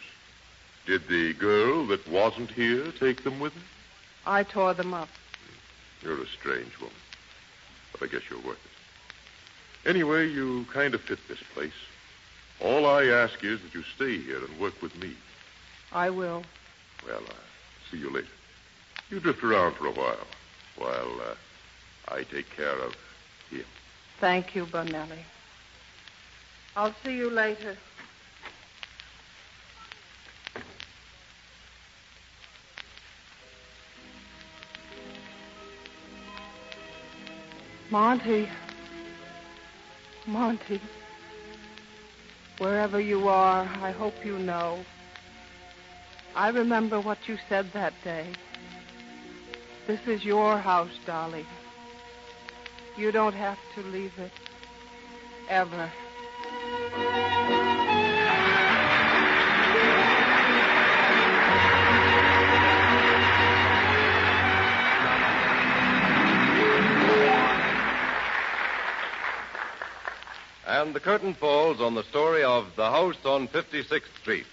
Did the girl that wasn't here take them with her? I tore them up. You're a strange woman. But I guess you're worth it. Anyway, you kind of fit this place. All I ask is that you stay here and work with me. I will. Well, I'll see you later. You drift around for a while I take care of him. Thank you, Bonelli. I'll see you later. Monty, wherever you are, I hope you know. I remember what you said that day. This is your house, darling. You don't have to leave it. Ever. And the curtain falls on the story of The House on 56th Street.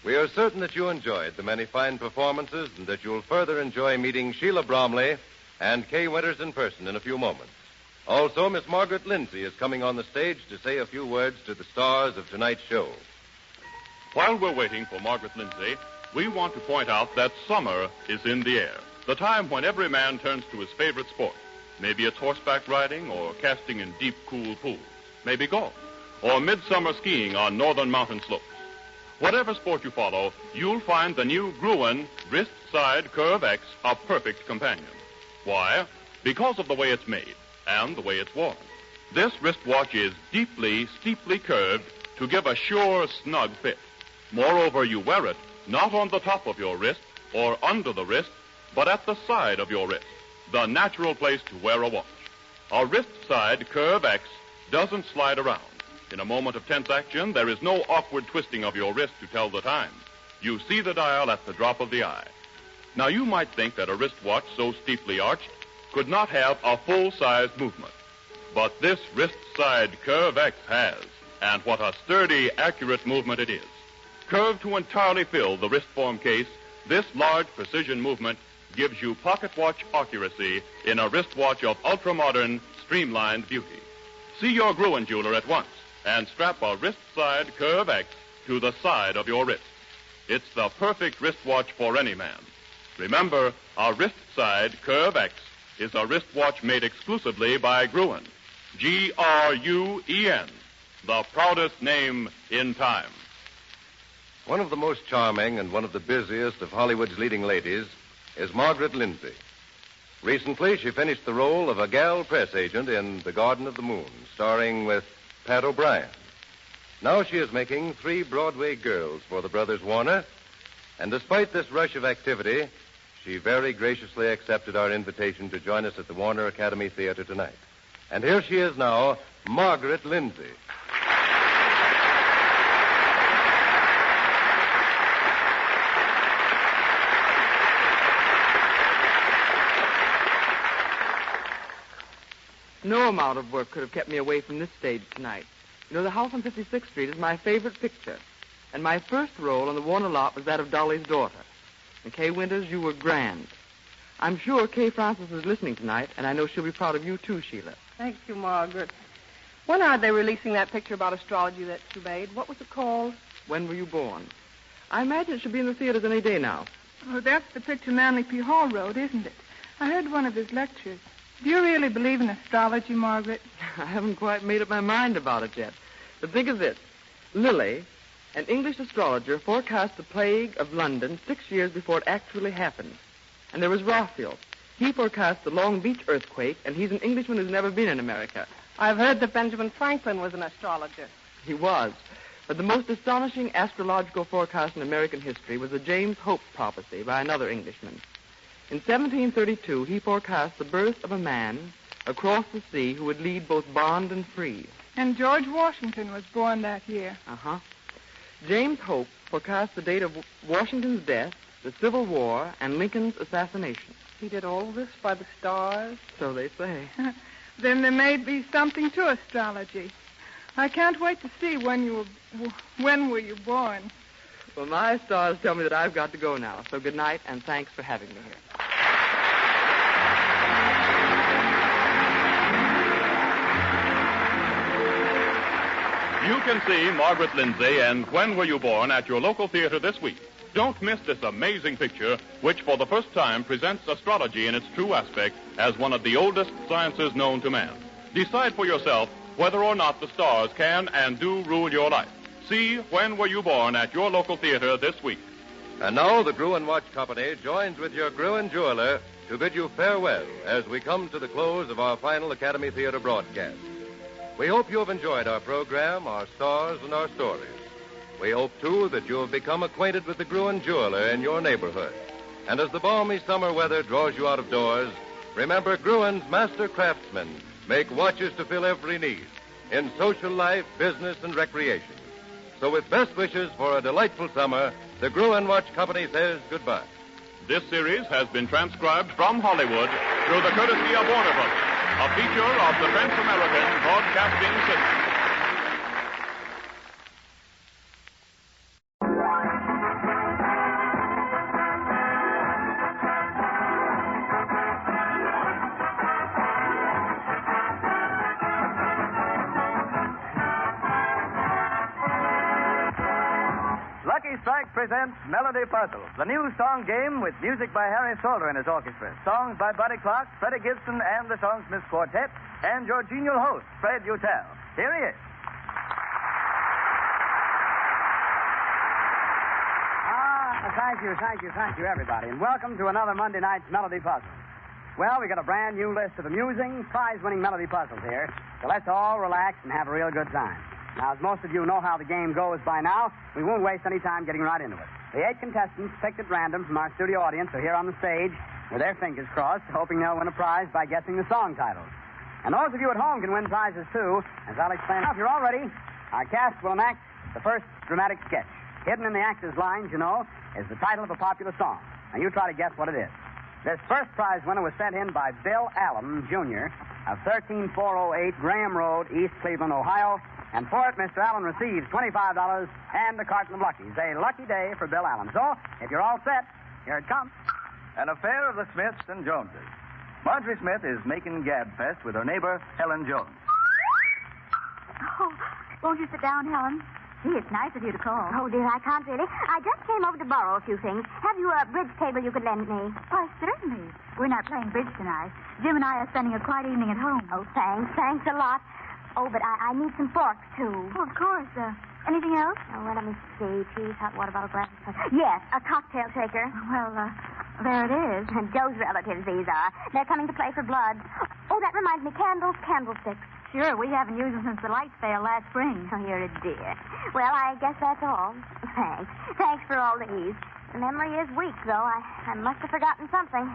We are certain that you enjoyed the many fine performances and that you'll further enjoy meeting Sheila Bromley and Kay Winters in person in a few moments. Also, Miss Margaret Lindsay is coming on the stage to say a few words to the stars of tonight's show. While we're waiting for Margaret Lindsay, we want to point out that summer is in the air, the time when every man turns to his favorite sport. Maybe it's horseback riding or casting in deep, cool pools. Maybe golf or midsummer skiing on northern mountain slopes. Whatever sport you follow, you'll find the new Gruen Wrist Side Curve X a perfect companion. Why? Because of the way it's made and the way it's worn. This wristwatch is deeply, steeply curved to give a sure, snug fit. Moreover, you wear it not on the top of your wrist or under the wrist, but at the side of your wrist, the natural place to wear a watch. A Wrist Side Curve X doesn't slide around. In a moment of tense action, there is no awkward twisting of your wrist to tell the time. You see the dial at the drop of the eye. Now, you might think that a wristwatch so steeply arched could not have a full-sized movement. But this Wrist Side Curve X has, and what a sturdy, accurate movement it is. Curved to entirely fill the wrist-form case, this large precision movement gives you pocket watch accuracy in a wristwatch of ultra-modern, streamlined beauty. See your Gruen jeweler at once and strap a Wrist Side Curve X to the side of your wrist. It's the perfect wristwatch for any man. Remember, a Wrist Side Curve X is a wristwatch made exclusively by Gruen. Gruen, the proudest name in time. One of the most charming and one of the busiest of Hollywood's leading ladies is Margaret Lindsay. Recently, she finished the role of a gal press agent in The Garden of the Moon, starring with Pat O'Brien. Now she is making 3 Broadway girls for the Brothers Warner, and despite this rush of activity, she very graciously accepted our invitation to join us at the Warner Academy Theater tonight. And here she is now, Margaret Lindsay. No amount of work could have kept me away from this stage tonight. You know, The House on 56th Street is my favorite picture. And my first role on the Warner lot was that of Dolly's daughter. And Kay Winters, you were grand. I'm sure Kay Francis is listening tonight, and I know she'll be proud of you too, Sheila. Thank you, Margaret. When are they releasing that picture about astrology that you made? What was it called? When Were You Born? I imagine it should be in the theaters any day now. Oh, that's the picture Manly P. Hall wrote, isn't it? I heard one of his lectures. Do you really believe in astrology, Margaret? I haven't quite made up my mind about it yet. But think of this. Lilly, an English astrologer, forecast the plague of London 6 years before it actually happened. And there was Raphael. He forecast the Long Beach earthquake, and he's an Englishman who's never been in America. I've heard that Benjamin Franklin was an astrologer. He was. But the most astonishing astrological forecast in American history was the James Hope prophecy by another Englishman. In 1732, he forecast the birth of a man across the sea who would lead both bond and free. And George Washington was born that year. Uh-huh. James Hope forecast the date of Washington's death, the Civil War, and Lincoln's assassination. He did all this by the stars? So they say. Then there may be something to astrology. I can't wait to see when were you born. Well, my stars tell me that I've got to go now. So good night, and thanks for having me here. You can see Margaret Lindsay and When Were You Born at your local theater this week. Don't miss this amazing picture, which for the first time presents astrology in its true aspect as one of the oldest sciences known to man. Decide for yourself whether or not the stars can and do rule your life. See When Were You Born at your local theater this week. And now the Gruen Watch Company joins with your Gruen jeweler to bid you farewell as we come to the close of our final Academy Theater broadcast. We hope you have enjoyed our program, our stars, and our stories. We hope, too, that you have become acquainted with the Gruen jeweler in your neighborhood. And as the balmy summer weather draws you out of doors, remember Gruen's master craftsmen make watches to fill every need in social life, business, and recreation. So with best wishes for a delightful summer, the Gruen Watch Company says goodbye. This series has been transcribed from Hollywood through the courtesy of Warner Brothers, a feature of the Trans-American Broadcasting System. Lucky Strike presents Melody Puzzle, the new song game with music by Harry Solder and his orchestra, songs by Buddy Clark, Freddie Gibson, and the Songsmith Quartet, and your genial host, Fred Utel. Here he is. Thank you, everybody, and welcome to another Monday night's Melody Puzzle. Well, we got a brand new list of amusing, prize-winning melody puzzles here, so let's all relax and have a real good time. Now, as most of you know how the game goes by now, we won't waste any time getting right into it. The 8 contestants picked at random from our studio audience are here on the stage with their fingers crossed, hoping they'll win a prize by guessing the song titles. And those of you at home can win prizes, too, as I'll explain. Now, if you're all ready, our cast will enact the first dramatic sketch. Hidden in the actors' lines, you know, is the title of a popular song. Now, you try to guess what it is. This first prize winner was sent in by Bill Allen, Jr., of 13408 Graham Road, East Cleveland, Ohio. And for it, Mr. Allen receives $25 and a carton of Lucky's. A lucky day for Bill Allen. So, if you're all set, here it comes. An affair of the Smiths and Joneses. Marjorie Smith is making gab-fest with her neighbor, Helen Jones. Oh, won't you sit down, Helen? Gee, it's nice of you to call. Oh, dear, I can't really. I just came over to borrow a few things. Have you a bridge table you could lend me? Why, certainly. We're not playing bridge tonight. Jim and I are spending a quiet evening at home. Oh, thanks. Thanks a lot. Oh, but I need some forks, too. Oh, of course. Anything else? Oh, well, let me see. Cheese, hot water bottle, glass. Yes, a cocktail shaker. Well, there it is. And Joe's relatives, these are. They're coming to play for blood. Oh, that reminds me, candlesticks. Sure, we haven't used them since the lights failed last spring. Oh, you're a dear. Well, I guess that's all. Thanks. Thanks for all these. The memory is weak, though. I must have forgotten something.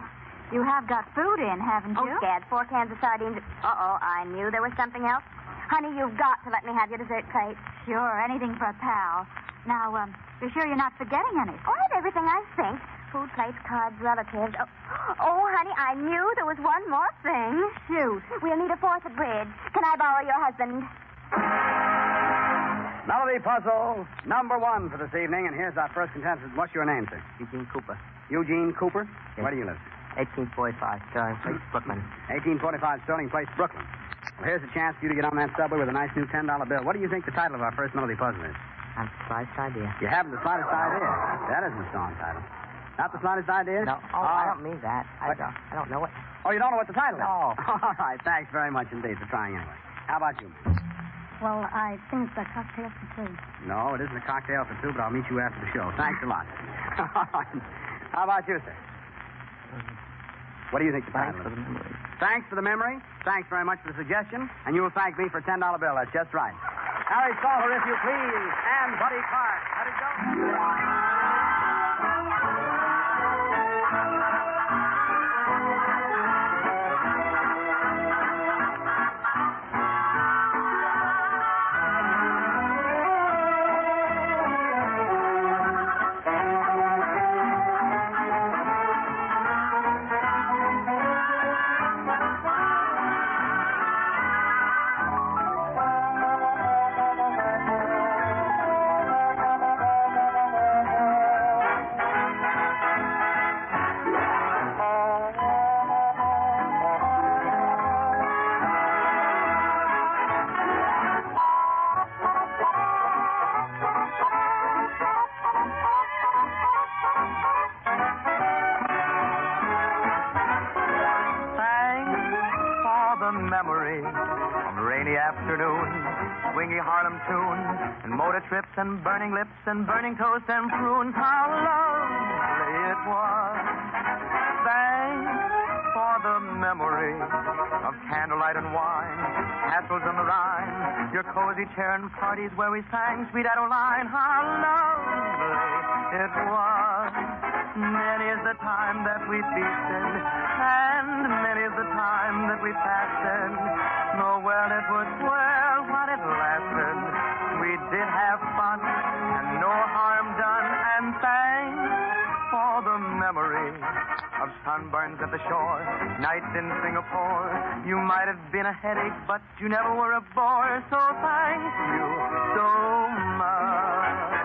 You have got food in, haven't you? Oh, Dad, 4 cans of sardines. Uh-oh, I knew there was something else. Honey, you've got to let me have your dessert plate. Sure, anything for a pal. Now, you're sure you're not forgetting anything? Oh, I have everything I think. Food, plates, cards, relatives. Oh, honey, I knew there was one more thing. Shoot. We'll need a fourth at bridge. Can I borrow your husband? Melody puzzle number 1 for this evening, and here's our first contestant. What's your name, sir? Eugene Cooper. Eugene Cooper? Yes. Where do you live? 1845, Sterling Place, Brooklyn. 1845 Sterling Place, Brooklyn. Well, here's a chance for you to get on that subway with a nice new $10 bill. What do you think the title of our first melody puzzle is? I have the slightest idea. You haven't the slightest idea. That isn't a song title. Not the slightest idea? No. Oh, I don't mean that. I don't know it. Oh, you don't know what the title is? No. All right. Thanks very much indeed for trying anyway. How about you, man? Well, I think it's a cocktail for two. No, it isn't a cocktail for two, but I'll meet you after the show. Thanks a lot. How about you, sir? What do you think the title is? Thanks for the memory. Thanks very much for the suggestion. And you will thank me for a $10 bill. That's just right. Harry Salter, if you please, and Buddy Clark. Let it go. Trips and burning lips and burning toast and prunes. How lovely it was. Thanks for the memory of candlelight and wine, castles on the Rhine, your cozy chair and parties where we sang Sweet Adeline. How lovely it was. Many is the time that we feasted, and many is the time that we fasted. No, well, it was well while it lasted. We did have fun and no harm done, and thanks for the memory of sunburns at the shore, nights in Singapore. You might have been a headache, but you never were a bore, so thank you so much.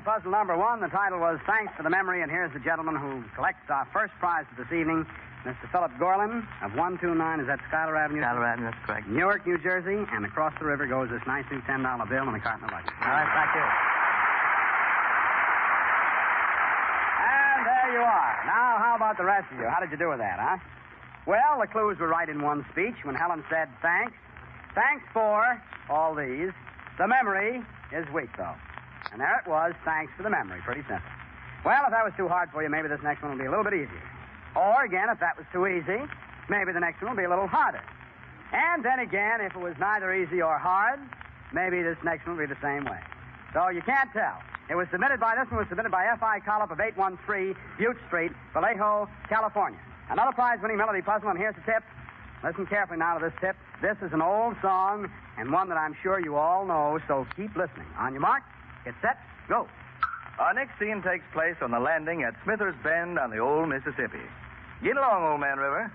Puzzle number 1. The title was Thanks for the Memory, and here's the gentleman who collects our first prize for this evening, Mr. Philip Gorlin of 129, is that Schuyler Avenue? Schuyler Avenue, that's correct. Newark, New Jersey, and across the river goes this nice new $10 bill and a carton of luggage. All right, thank you. And there you are. Now, how about the rest of you? How did you do with that, huh? Well, the clues were right in one speech when Helen said, thanks. Thanks for all these. The memory is weak, though. And there it was, thanks for the memory. Pretty simple. Well, if that was too hard for you, maybe this next one will be a little bit easier. Or, again, if that was too easy, maybe the next one will be a little harder. And then again, if it was neither easy or hard, maybe this next one will be the same way. So you can't tell. This one was submitted by F.I. Collop of 813 Butte Street, Vallejo, California. Another prize-winning melody puzzle, and here's the tip. Listen carefully now to this tip. This is an old song, and one that I'm sure you all know, so keep listening. On your mark. Get set, go. Our next scene takes place on the landing at Smithers Bend on the old Mississippi. Get along, old man River.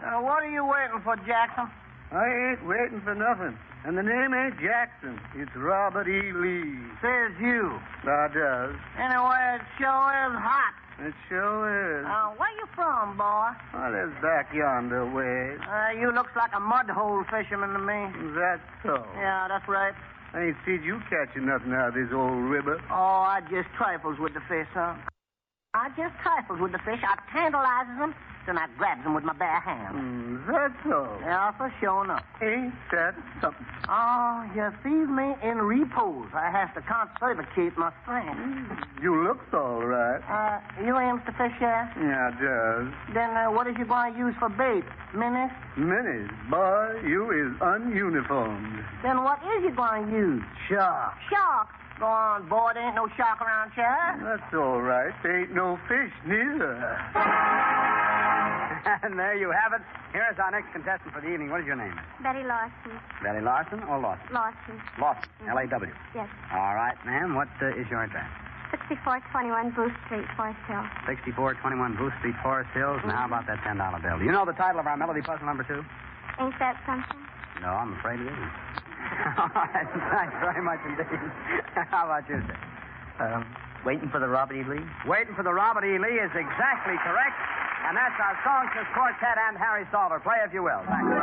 What are you waiting for, Jackson? I ain't waiting for nothing. And the name ain't Jackson. It's Robert E. Lee. Says you. I does. Anyway, it sure is hot. It sure is. Where you from, boy? I live back yonder way. You looks like a mud hole fisherman to me. Is that so? Yeah, that's right. I ain't seen you catching nothing out of this old river. Oh, I just trifles with the fish, huh? I just trifles with the fish. I tantalizes them, then I grabs them with my bare hands. That's so. Yeah, for sure enough. Ain't that something? Oh, you sees me in repose. I have to conservate my strength. You looks all right. You aims to fish, yeah? Yeah, does. Then what is you going to use for bait? Minnows? Minnie, boy, you is ununiformed. Then what is you going to use? Shark. Shark. Go on, boy. There ain't no shark around here. That's all right. There ain't no fish neither. And there you have it. Here's our next contestant for the evening. What is your name? Betty Larson. Betty Larson or Lawson? Lawson. Lawson. L-A-W. Yes. All right, ma'am. What is your address? 6421 Booth Street, Forest Hills. 6421 Booth Street, Forest Hills. And how about that $10 bill? Do you know the title of our melody puzzle number 2? Ain't that something? No, I'm afraid it isn't. All right. Thanks very much indeed. How about you, sir? Waiting for the Robert E. Lee? Waiting for the Robert E. Lee is exactly correct. And that's our Songstress Quartet and Harry Salter. Play if you will. Thank you.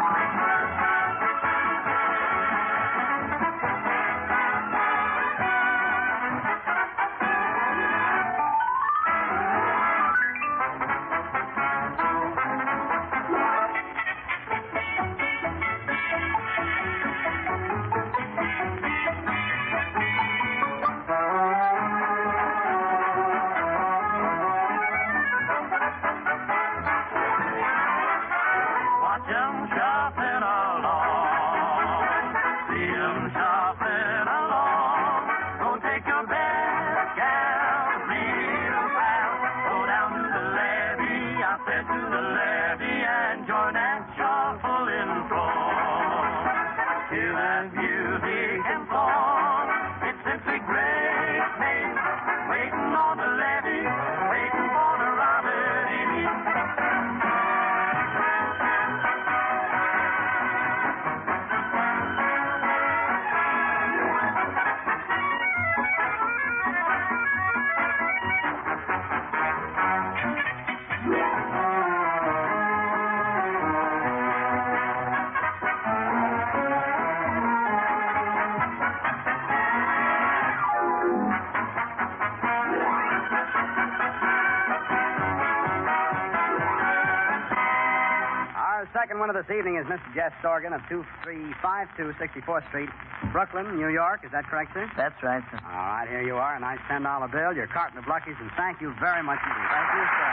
Second winner this evening is Mr. Jess Sorgan of 2352 64th Street, Brooklyn, New York. Is that correct, sir? That's right, sir. All right, here you are. A nice $10 bill, your carton of Luckies, and thank you very much indeed. Thank you, sir.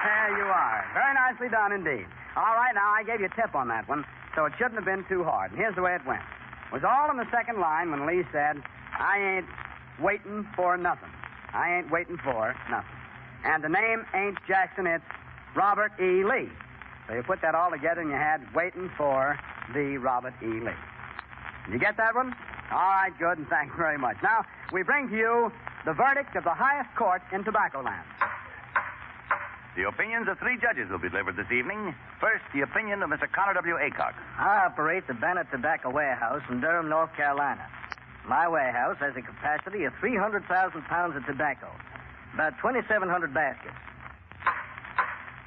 There you are. Very nicely done indeed. All right, now I gave you a tip on that one, so it shouldn't have been too hard. And here's the way it went. It was all in the second line when Lee said, I ain't waiting for nothing. I ain't waiting for nothing. And the name ain't Jackson, it's Robert E. Lee. So you put that all together and you had waiting for the Robert E. Lee. Did you get that one? All right, good, and thanks very much. Now, we bring to you the verdict of the highest court in Tobacco Land. The opinions of 3 judges will be delivered this evening. First, the opinion of Mr. Connor W. Aycock. I operate the Bennett Tobacco Warehouse in Durham, North Carolina. My warehouse has a capacity of 300,000 pounds of tobacco, about 2,700 baskets.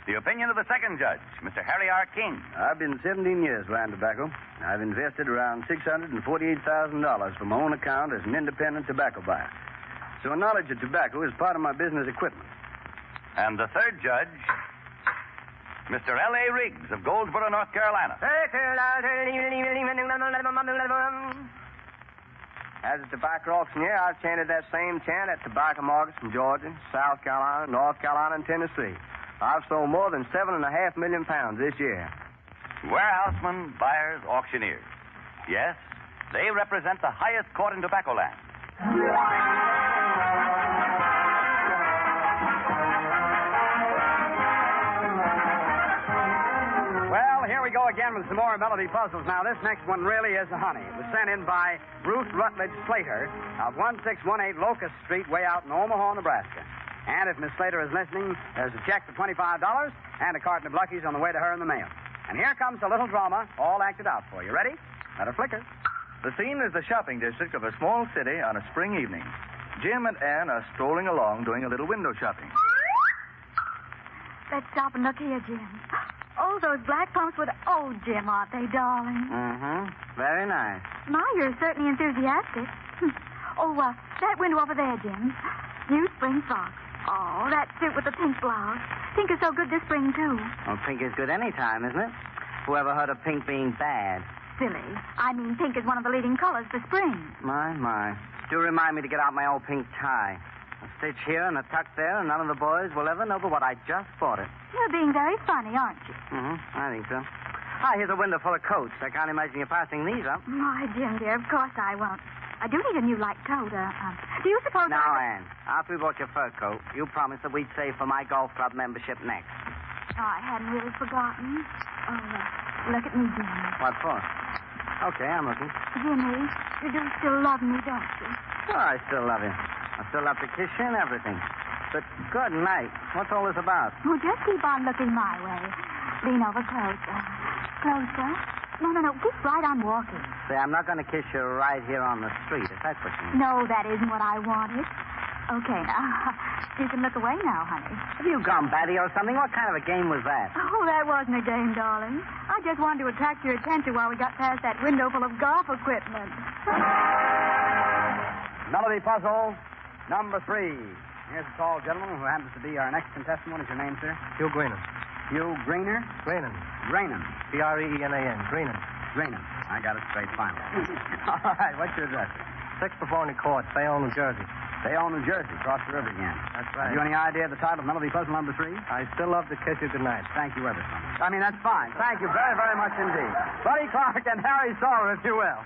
The opinion of the second judge, Mr. Harry R. King. I've been 17 years buying tobacco. I've invested around $648,000 for my own account as an independent tobacco buyer. So knowledge of tobacco is part of my business equipment. And the third judge, Mr. L.A. Riggs of Goldsboro, North Carolina. As a tobacco auctioneer, I've chanted that same chant at tobacco markets in Georgia, South Carolina, North Carolina, and Tennessee. I've sold more than 7.5 million pounds this year. Warehousemen, buyers, auctioneers. Yes, they represent the highest court in tobacco land. Well, here we go again with some more melody puzzles. Now, this next one really is a honey. It was sent in by Ruth Rutledge Slater of 1618 Locust Street, way out in Omaha, Nebraska. And if Miss Slater is listening, there's a check for $25 and a carton of Luckies on the way to her in the mail. And here comes a little drama, all acted out for you. Ready? Let her flicker. The scene is the shopping district of a small city on a spring evening. Jim and Ann are strolling along doing a little window shopping. Let's stop and look here, Jim. Oh, those black pumps with... Oh, Jim, aren't they, darling? Mm-hmm. Very nice. My, you're certainly enthusiastic. Oh, that window over there, Jim. New spring frock. Oh, that suit with the pink blouse. Pink is so good this spring, too. Well, pink is good any time, isn't it? Whoever heard of pink being bad? Silly. I mean, pink is one of the leading colors for spring. My. Do remind me to get out my old pink tie. A stitch here and a tuck there, and none of the boys will ever know but what I just bought it. You're being very funny, aren't you? I think so. Here's a window full of coats. I can't imagine you passing these up. My Jim, dear, of course I won't. I do need a new light coat. Do you suppose Now, Anne, after we bought your fur coat, you promised that we'd save for my golf club membership next. Oh, I hadn't really forgotten. Oh, look at me, Jimmy. What for? Okay, I'm looking. Jimmy, you do still love me, don't you? Oh, I still love you. I still love to kiss you and everything. But good night. What's all this about? Well, just keep on looking my way. Lean over closer. Closer? No. Keep right on walking. Say, I'm not going to kiss you right here on the street, if that's what you mean. No, that isn't what I wanted. Okay, now, you can look away now, honey. Have you gone batty or something? What kind of a game was that? Oh, that wasn't a game, darling. I just wanted to attract your attention while we got past that window full of golf equipment. Melody puzzle number 3. Here's a tall gentleman who happens to be our next contestant. What is your name, sir? Hugh Greenham. Hugh Greener? Greenham. Greenham. Greenan. Greenham. Greenham. I got it straight, finally. All right, what's your address? 6 Pavoni Court, Bayonne, New Jersey. Bayonne, New Jersey, across the river again. That's right. Have you any idea of the title of Melody puzzle number 3? I still love to kiss you goodnight. Thank you ever so much. I mean, that's fine. Thank you very, very much indeed. Buddy Clark and Harry Soller, if you will.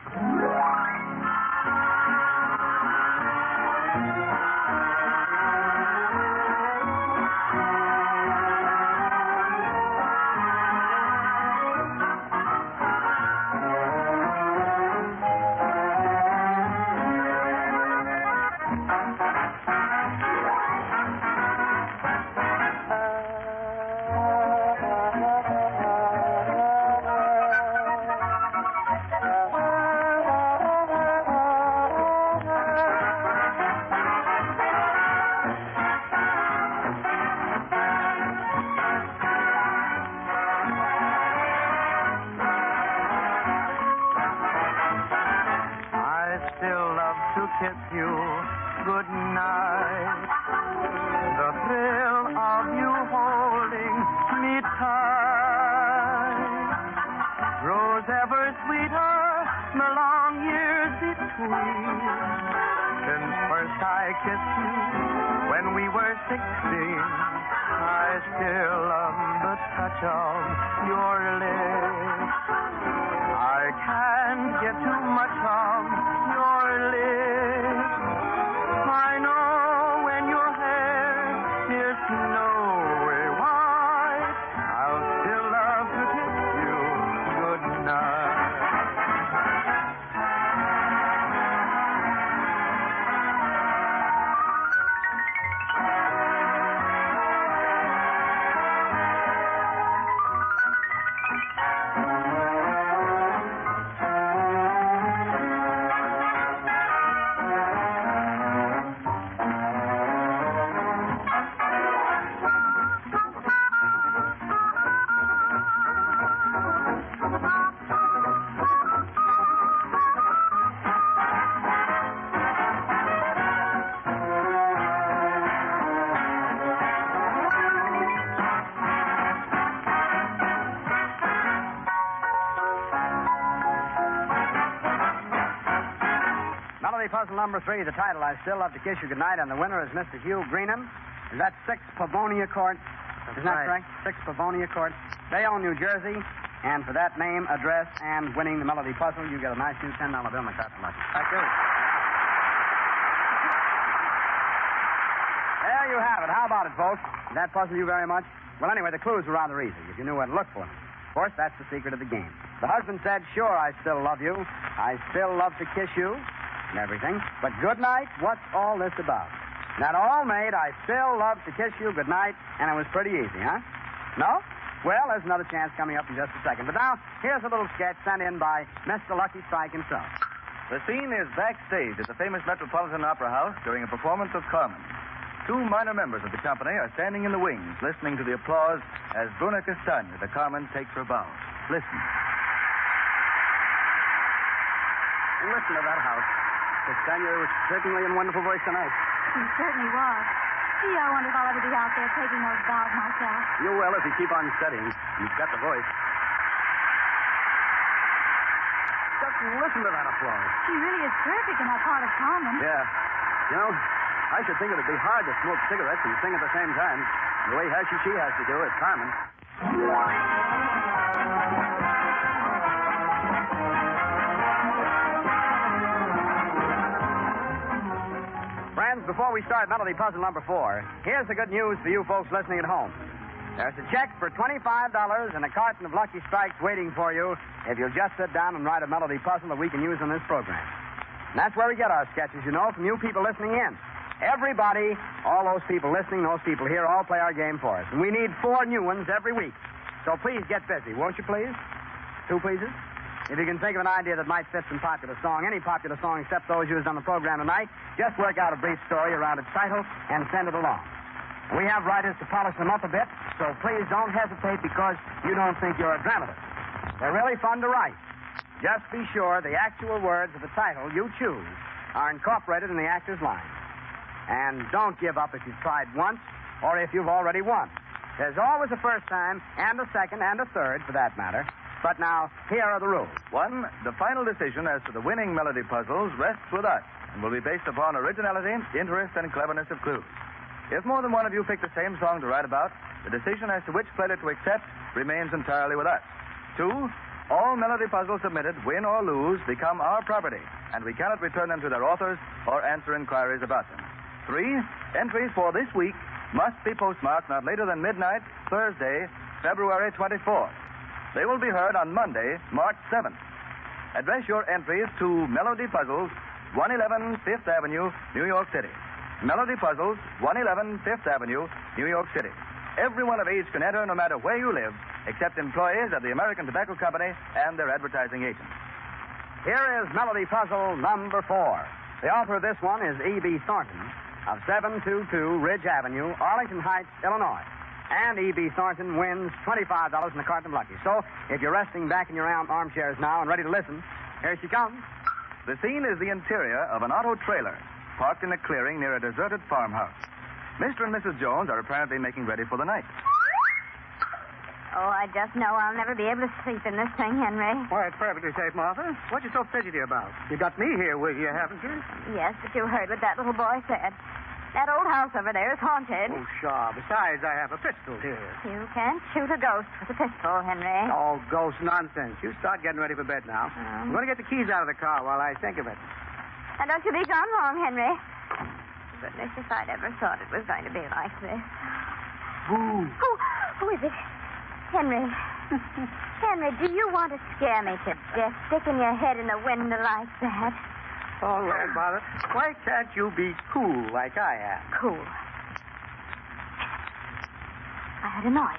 kiss you good night. The thrill of you holding me tight grows ever sweeter the long years between. Since first I kissed you when we were 16, I still love the touch of your lips. I can't get too much of your lips. I know when your hair is snowy white, I'll still love to kiss you good night. Puzzle number 3, the title, I Still Love to Kiss You Goodnight, and the winner is Mr. Hugh Greenham. Is that 6 Pavonia Court? Isn't that correct? 6 Pavonia Court, Bayonne, New Jersey. And for that name, address, and winning the Melody Puzzle, you get a nice new $10 bill in the carton lucky. Thank you. There you have it. How about it, folks? Did that puzzle you very much? Well, anyway, the clues were rather easy if you knew where to look for them. Of course, that's the secret of the game. The husband said, sure, I still love you. I still love to kiss you. And everything. But good night, what's all this about? That all made, I still love to kiss you good night, and it was pretty easy, huh? No? Well, there's another chance coming up in just a second. But now, here's a little sketch sent in by Mr. Lucky Strike himself. The scene is backstage at the famous Metropolitan Opera House during a performance of Carmen. 2 minor members of the company are standing in the wings, listening to the applause as Bruna Castagna, the Carmen, takes her bow. Listen. Listen to that house. Castagna was certainly in wonderful voice tonight. He certainly was. Gee, I wonder if I'll ever be out there taking those bows myself. You will if you keep on studying. You've got the voice. Just listen to that applause. She really is perfect in that part of Carmen. Yeah. You know, I should think it'd be hard to smoke cigarettes and sing at the same time. The way she has to do it, Carmen. Friends, before we start Melody Puzzle number 4, here's the good news for you folks listening at home. There's a check for $25 and a carton of Lucky Strikes waiting for you if you'll just sit down and write a melody puzzle that we can use on this program. And that's where we get our sketches, you know, from you people listening in. Everybody, all those people listening, those people here, all play our game for us. And we need 4 new ones every week. So please get busy, won't you, please? 2 pleases? If you can think of an idea that might fit some popular song, any popular song except those used on the program tonight, just work out a brief story around its title and send it along. We have writers to polish them up a bit, so please don't hesitate because you don't think you're a dramatist. They're really fun to write. Just be sure the actual words of the title you choose are incorporated in the actor's line. And don't give up if you've tried once or if you've already won. There's always a first time and a second and a third, for that matter. But now, here are the rules. 1, the final decision as to the winning melody puzzles rests with us and will be based upon originality, interest, and cleverness of clues. If more than one of you pick the same song to write about, the decision as to which credit to accept remains entirely with us. 2, all melody puzzles submitted, win or lose, become our property, and we cannot return them to their authors or answer inquiries about them. 3, entries for this week must be postmarked not later than midnight, Thursday, February 24th. They will be heard on Monday, March 7th. Address your entries to Melody Puzzles, 111 Fifth Avenue, New York City. Melody Puzzles, 111 Fifth Avenue, New York City. Everyone of age can enter no matter where you live, except employees of the American Tobacco Company and their advertising agents. Here is Melody Puzzle number 4. The author of this one is E.B. Thornton of 722 Ridge Avenue, Arlington Heights, Illinois. And E.B. Thornton wins $25 in a carton of Lucky. So, if you're resting back in your armchairs now and ready to listen, here she comes. The scene is the interior of an auto trailer parked in a clearing near a deserted farmhouse. Mr. and Mrs. Jones are apparently making ready for the night. Oh, I just know I'll never be able to sleep in this thing, Henry. Why, it's perfectly safe, Martha. What you so fidgety about? You got me here with you, haven't you? Yes, but you heard what that little boy said. That old house over there is haunted. Oh, pshaw. Besides, I have a pistol here. You can't shoot a ghost with a pistol, Henry. Oh, ghost nonsense. You start getting ready for bed now. I'm going to get the keys out of the car while I think of it. And don't you be gone long, Henry. Goodness, if I'd ever thought it was going to be like this. Who is it? Henry. Henry, do you want to scare me to death, sticking your head in the window like that? All right, Mother. Why can't you be cool like I am? Cool. I heard a noise.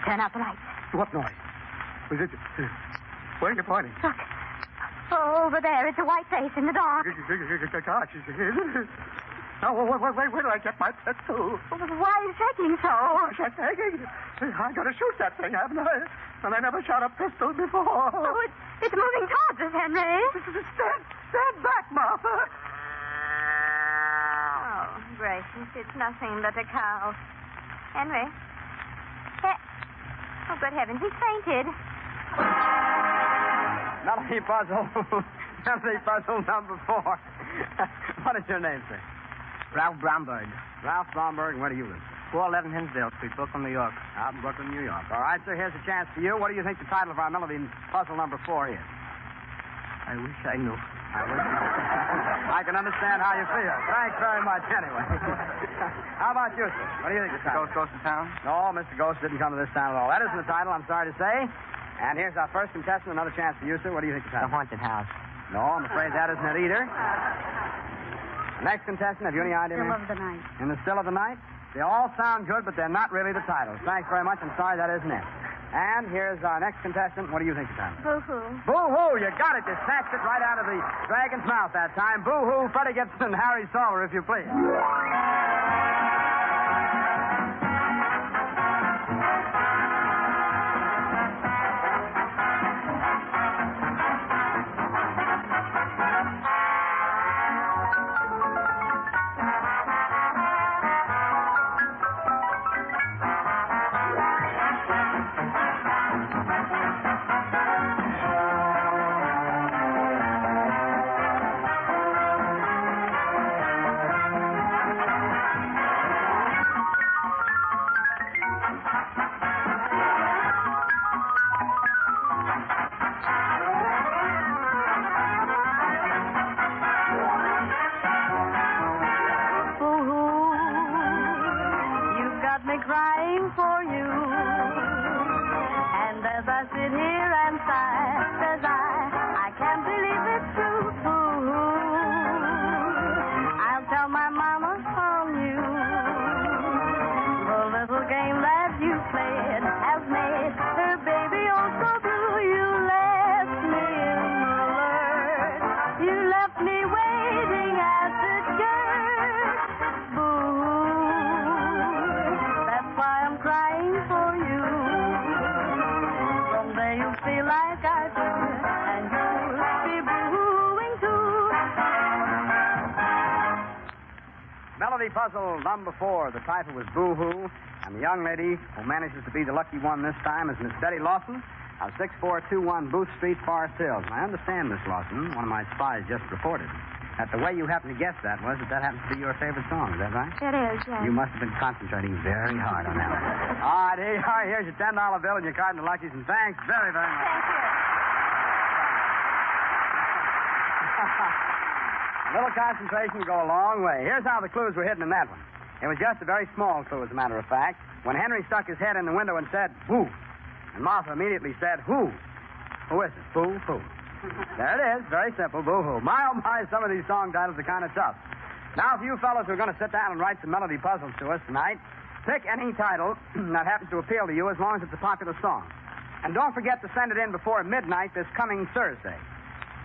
Turn out the lights. What noise? Was it... Where are you pointing? Look. Oh, over there. It's a white face in the dark. Gosh, now, where do I get my pistol? Why are you shaking so? Shaking? I got to shoot that thing, haven't I? And I never shot a pistol before. Oh, it's moving towards us, Henry. Stand back, Martha. Oh, gracious. It's nothing but a cow. Henry. Oh, good heavens. He's fainted. Melody Puzzle. Melody Puzzle number 4. What is your name, sir? Ralph Bromberg. Ralph Bromberg. Where do you live? 411 Hinsdale Street, Brooklyn, New York. Out in Brooklyn, New York. All right, sir. Here's a chance for you. What do you think the title of our Melody Puzzle number 4 is? I wish I knew. I can understand how you feel. Thanks very much, anyway. How about you, sir? What do you think the title? Ghost goes to town? No, Mr. Ghost didn't come to this town at all. That isn't the title, I'm sorry to say. And here's our first contestant. Another chance for you, sir. What do you think the title? The Haunted House. No, I'm afraid that isn't it either. Next contestant, have you any idea? Still of the Night. In the Still of the Night? They all sound good, but they're not really the titles. Thanks very much. I'm sorry that isn't it. And here's our next contestant. What do you think the title? Boo-hoo. Boo-hoo. You got it. You snatched it right out of the dragon's mouth that time. Boo-hoo, Freddie Gibson and Harry Soler, if you please. crying for you. And as I sit here and sigh, says I can't believe it's true. I'll tell my mama on you. The little game that you played has made her baby oh so blue. You left me in the lurch. You left me waiting at the church. Boo. That's why I'm crying for you. Someday you'll feel like I do, and you'll be booing too. Melody Puzzle number 4. The title was Boo-Hoo. And the young lady who manages to be the lucky one this time is Miss Betty Lawson of 6421 Booth Street, Forest Hills. And I understand, Miss Lawson, one of my spies just reported that the way you happened to guess that was that happens to be your favorite song. Is that right? It is, yes. You must have been concentrating very hard on that one. All right, here you are. Here's your $10 bill and your card and the luckies, and thanks very, very much. A little concentration will go a long way. Here's how the clues were hidden in that one. It was just a very small clue, as a matter of fact. When Henry stuck his head in the window and said, "Who?" And Martha immediately said, "Who?" Who is it? Boo-hoo. There it is. Very simple. Boo-hoo. My, oh, my, some of these song titles are kind of tough. Now, for you fellows who are going to sit down and write some melody puzzles to us tonight, pick any title that happens to appeal to you as long as it's a popular song. And don't forget to send it in before midnight this coming Thursday.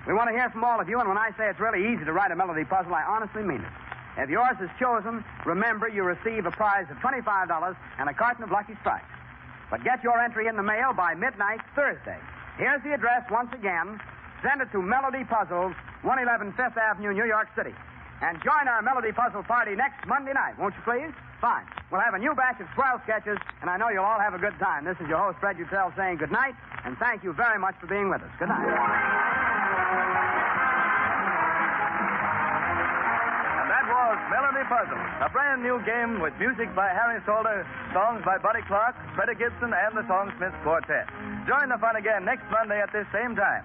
We want to hear from all of you, and when I say it's really easy to write a melody puzzle, I honestly mean it. If yours is chosen, remember you receive a prize of $25 and a carton of Lucky Strikes. But get your entry in the mail by midnight Thursday. Here's the address once again. Send it to Melody Puzzles, 111 Fifth Avenue, New York City. And join our Melody Puzzle party next Monday night, won't you please? Fine. We'll have a new batch of swell sketches, and I know you'll all have a good time. This is your host, Fred Uttell, saying good night, and thank you very much for being with us. Good night. Melody Puzzle, a brand new game with music by Harry Solder, songs by Buddy Clark, Freddie Gibson, and the Songsmith Quartet. Join the fun again next Monday at this same time.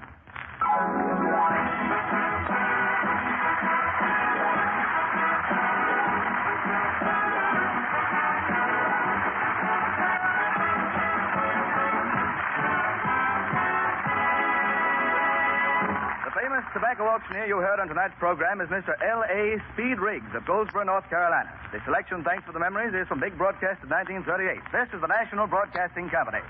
Tobacco auctioneer you heard on tonight's program is Mr. L.A. Speed Riggs of Goldsboro, North Carolina. The selection, thanks for the memories, is from Big Broadcast of 1938. This is the National Broadcasting Company.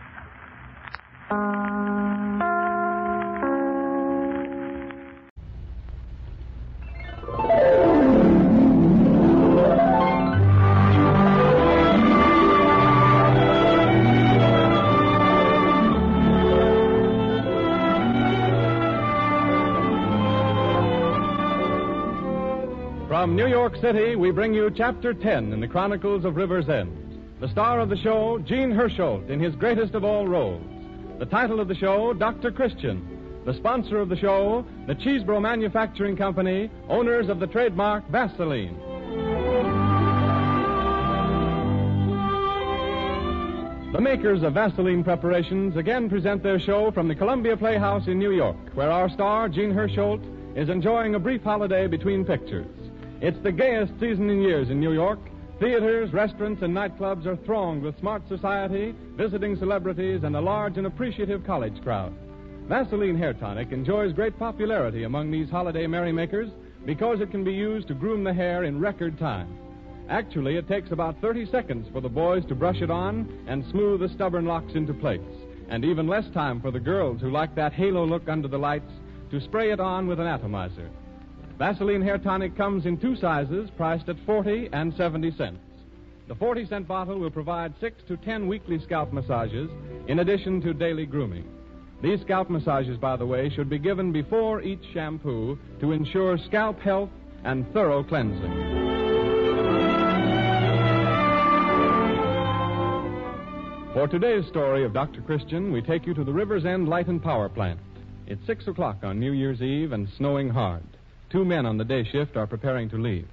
From New York City, we bring you Chapter 10 in the Chronicles of River's End. The star of the show, Gene Hersholt, in his greatest of all roles. The title of the show, Dr. Christian. The sponsor of the show, the Cheesebro Manufacturing Company, owners of the trademark Vaseline. The makers of Vaseline preparations again present their show from the Columbia Playhouse in New York, where our star, Gene Hersholt, is enjoying a brief holiday between pictures. It's the gayest season in years in New York. Theaters, restaurants, and nightclubs are thronged with smart society, visiting celebrities, and a large and appreciative college crowd. Vaseline Hair Tonic enjoys great popularity among these holiday merrymakers because it can be used to groom the hair in record time. Actually, it takes about 30 seconds for the boys to brush it on and smooth the stubborn locks into place, and even less time for the girls who like that halo look under the lights to spray it on with an atomizer. Vaseline Hair Tonic comes in two sizes, priced at 40 and 70 cents. The 40-cent bottle will provide 6 to 10 weekly scalp massages in addition to daily grooming. These scalp massages, by the way, should be given before each shampoo to ensure scalp health and thorough cleansing. For today's story of Dr. Christian, we take you to the River's End Light and Power Plant. It's 6 o'clock on New Year's Eve and snowing hard. 2 men on the day shift are preparing to leave.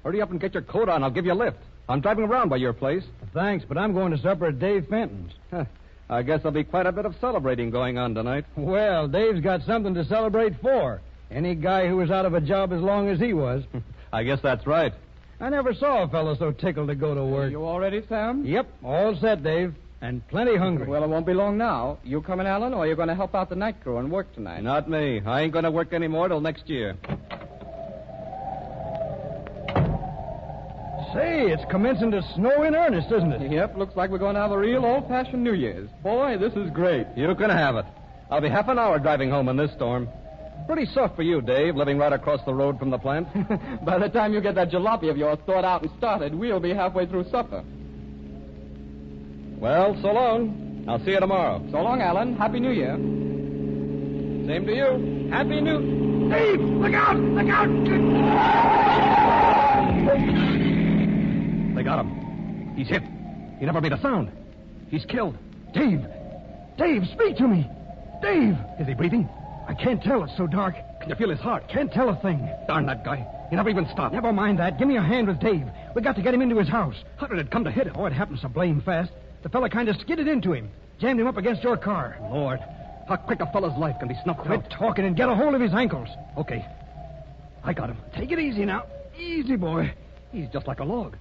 Hurry up and get your coat on. I'll give you a lift. I'm driving around by your place. Thanks, but I'm going to supper at Dave Fenton's. I guess there'll be quite a bit of celebrating going on tonight. Well, Dave's got something to celebrate for. Any guy who was out of a job as long as he was. I guess that's right. I never saw a fellow so tickled to go to work. You all ready, Sam? Yep, all set, Dave. And plenty hungry. Well, it won't be long now. You coming, Alan, or are you going to help out the night crew and work tonight? Not me. I ain't going to work anymore till next year. Say, it's commencing to snow in earnest, isn't it? Yep, looks like we're going to have a real old-fashioned New Year's. Boy, this is great. You can have it. I'll be half an hour driving home in this storm. Pretty soft for you, Dave, living right across the road from the plant. By the time you get that jalopy of yours thawed out and started, we'll be halfway through supper. Well, so long. I'll see you tomorrow. So long, Alan. Happy New Year. Same to you. Happy New... Dave, look out! Look out! They got him. He's hit. He never made a sound. He's killed. Dave! Dave, speak to me! Dave! Is he breathing? I can't tell. It's so dark. Can you feel his heart? Can't tell a thing. Darn that guy. He never even stopped. Never mind that. Give me a hand with Dave. We got to get him into his house. How did it come to hit him? Oh, it happened so blame fast. The fella kind of skidded into him. Jammed him up against your car. Lord, how quick a fellow's life can be snuffed Quit out. talking and get a hold of his ankles. Okay. I got him. Take it easy now. Easy, boy. He's just like a log.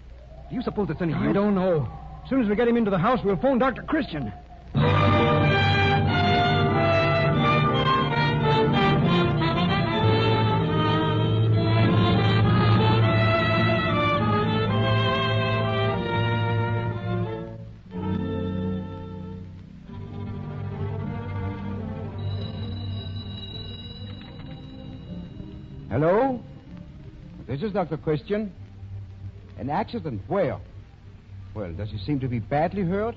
Do you suppose it's any use? I don't know. As soon as we get him into the house, we'll phone Dr. Christian. Hello? This is Dr. Christian. An accident? Where? Well, does he seem to be badly hurt?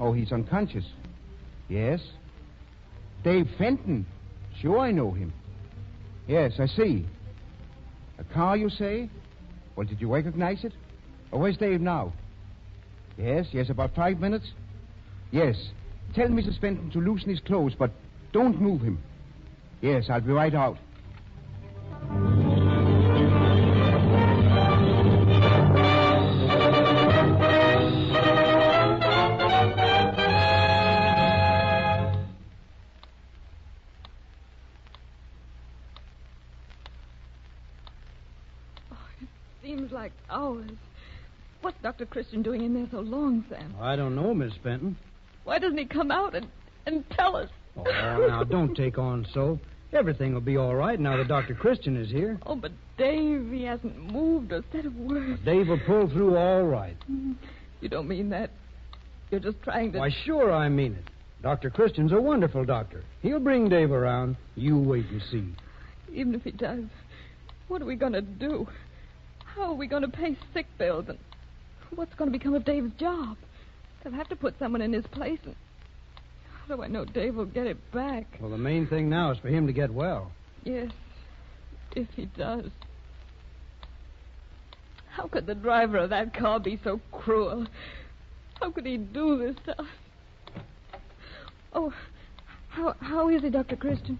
Oh, he's unconscious. Yes? Dave Fenton. Sure, I know him. Yes, I see. A car, you say? Well, did you recognize it? Oh, where's Dave now? Yes, about 5 minutes? Yes. Tell Mrs. Fenton to loosen his clothes, but don't move him. Yes, I'll be right out. Seems like hours. What's Dr. Christian doing in there so long, Sam? I don't know, Miss Fenton. Why doesn't he come out and tell us? Oh, now, don't take on so. Everything will be all right now that Dr. Christian is here. Oh, but Dave, he hasn't moved or said a word. Dave will pull through all right. You don't mean that? You're just trying to... Why, sure I mean it. Dr. Christian's a wonderful doctor. He'll bring Dave around. You wait and see. Even if he does, what are we going to do? How are we going to pay sick bills? And what's going to become of Dave's job? They'll have to put someone in his place. And how do I know Dave will get it back? Well, the main thing now is for him to get well. Yes, if he does. How could the driver of that car be so cruel? How could he do this to us? Oh, how is he, Dr. Christian?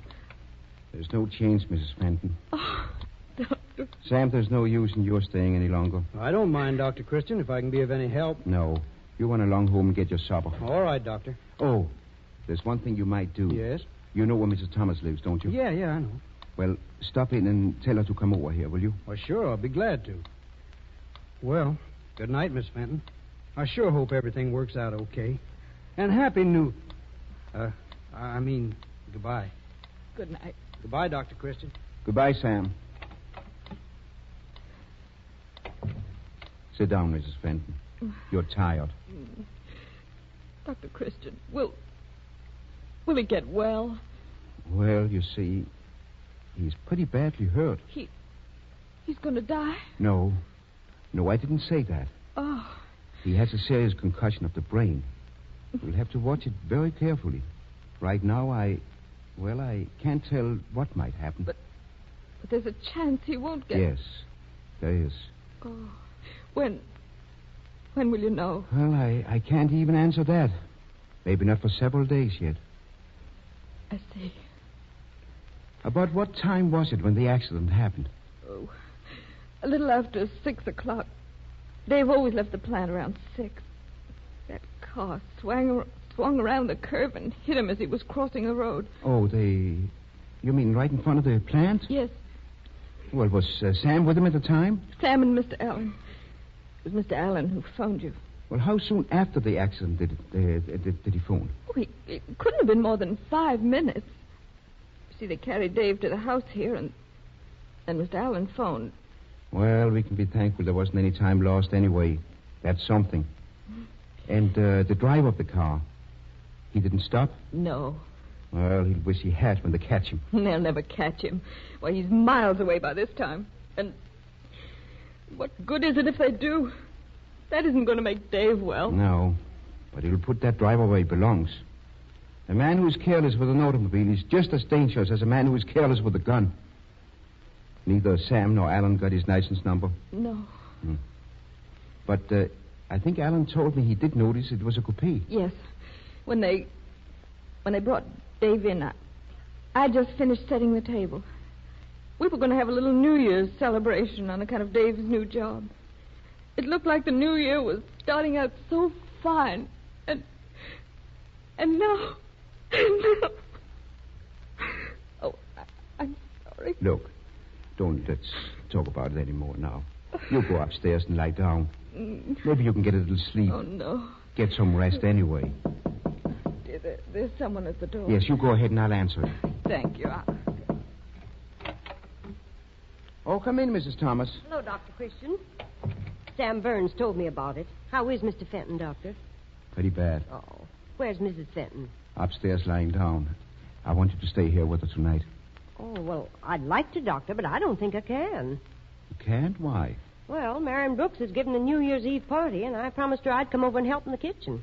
There's no change, Mrs. Fenton. Oh, Doctor. Sam, there's no use in your staying any longer. I don't mind, Dr. Christian, if I can be of any help. No. You run along home and get your supper. All right, Doctor. Oh, there's one thing you might do. Yes? You know where Mrs. Thomas lives, don't you? Yeah, I know. Well, stop in and tell her to come over here, will you? Well, sure, I'll be glad to. Well, good night, Miss Fenton. I sure hope everything works out okay. And happy new... goodbye. Good night. Goodbye, Dr. Christian. Goodbye, Sam. Sit down, Mrs. Fenton. You're tired. Dr. Christian, will he get well? Well, you see, he's pretty badly hurt. He's going to die? No, I didn't say that. Oh. He has a serious concussion of the brain. We'll have to watch it very carefully. Right now, I can't tell what might happen. But there's a chance he won't get... Yes, there is. Oh. When will you know? Well, I can't even answer that. Maybe not for several days yet. I see. About what time was it when the accident happened? Oh, a little after 6 o'clock. Dave always left the plant around 6. That car swung around the curve and hit him as he was crossing the road. Oh, you mean right in front of the plant? Yes. Well, was Sam with him at the time? Sam and Mr. Allen. It was Mr. Allen who phoned you. Well, how soon after the accident did he phone? Oh, it couldn't have been more than 5 minutes. You see, they carried Dave to the house here, and Mr. Allen phoned. Well, we can be thankful there wasn't any time lost anyway. That's something. And the driver of the car, he didn't stop? No. Well, he'll wish he had when they catch him. They'll never catch him. Why, he's miles away by this time. And what good is it if they do? That isn't going to make Dave well. No, but he'll put that driver where he belongs. A man who's careless with an automobile is just as dangerous as a man who is careless with a gun. Neither Sam nor Alan got his license number. No. But I think Alan told me he did notice it was a coupe. Yes. When they brought Dave in, I just finished setting the table. We were going to have a little New Year's celebration on account of Dave's new job. It looked like the new year was starting out so fine. And now... Oh, I'm sorry. Look, let's talk about it anymore now. You go upstairs and lie down. Maybe you can get a little sleep. Oh, no. Get some rest anyway. Dear, there's someone at the door. Yes, you go ahead and I'll answer it. Thank you. Oh, come in, Mrs. Thomas. Hello, Dr. Christian. Sam Burns told me about it. How is Mr. Fenton, Doctor? Pretty bad. Oh. Where's Mrs. Fenton? Upstairs lying down. I want you to stay here with her tonight. Oh, well, I'd like to, Doctor, but I don't think I can. You can't? Why? Well, Marion Brooks is giving a New Year's Eve party, and I promised her I'd come over and help in the kitchen.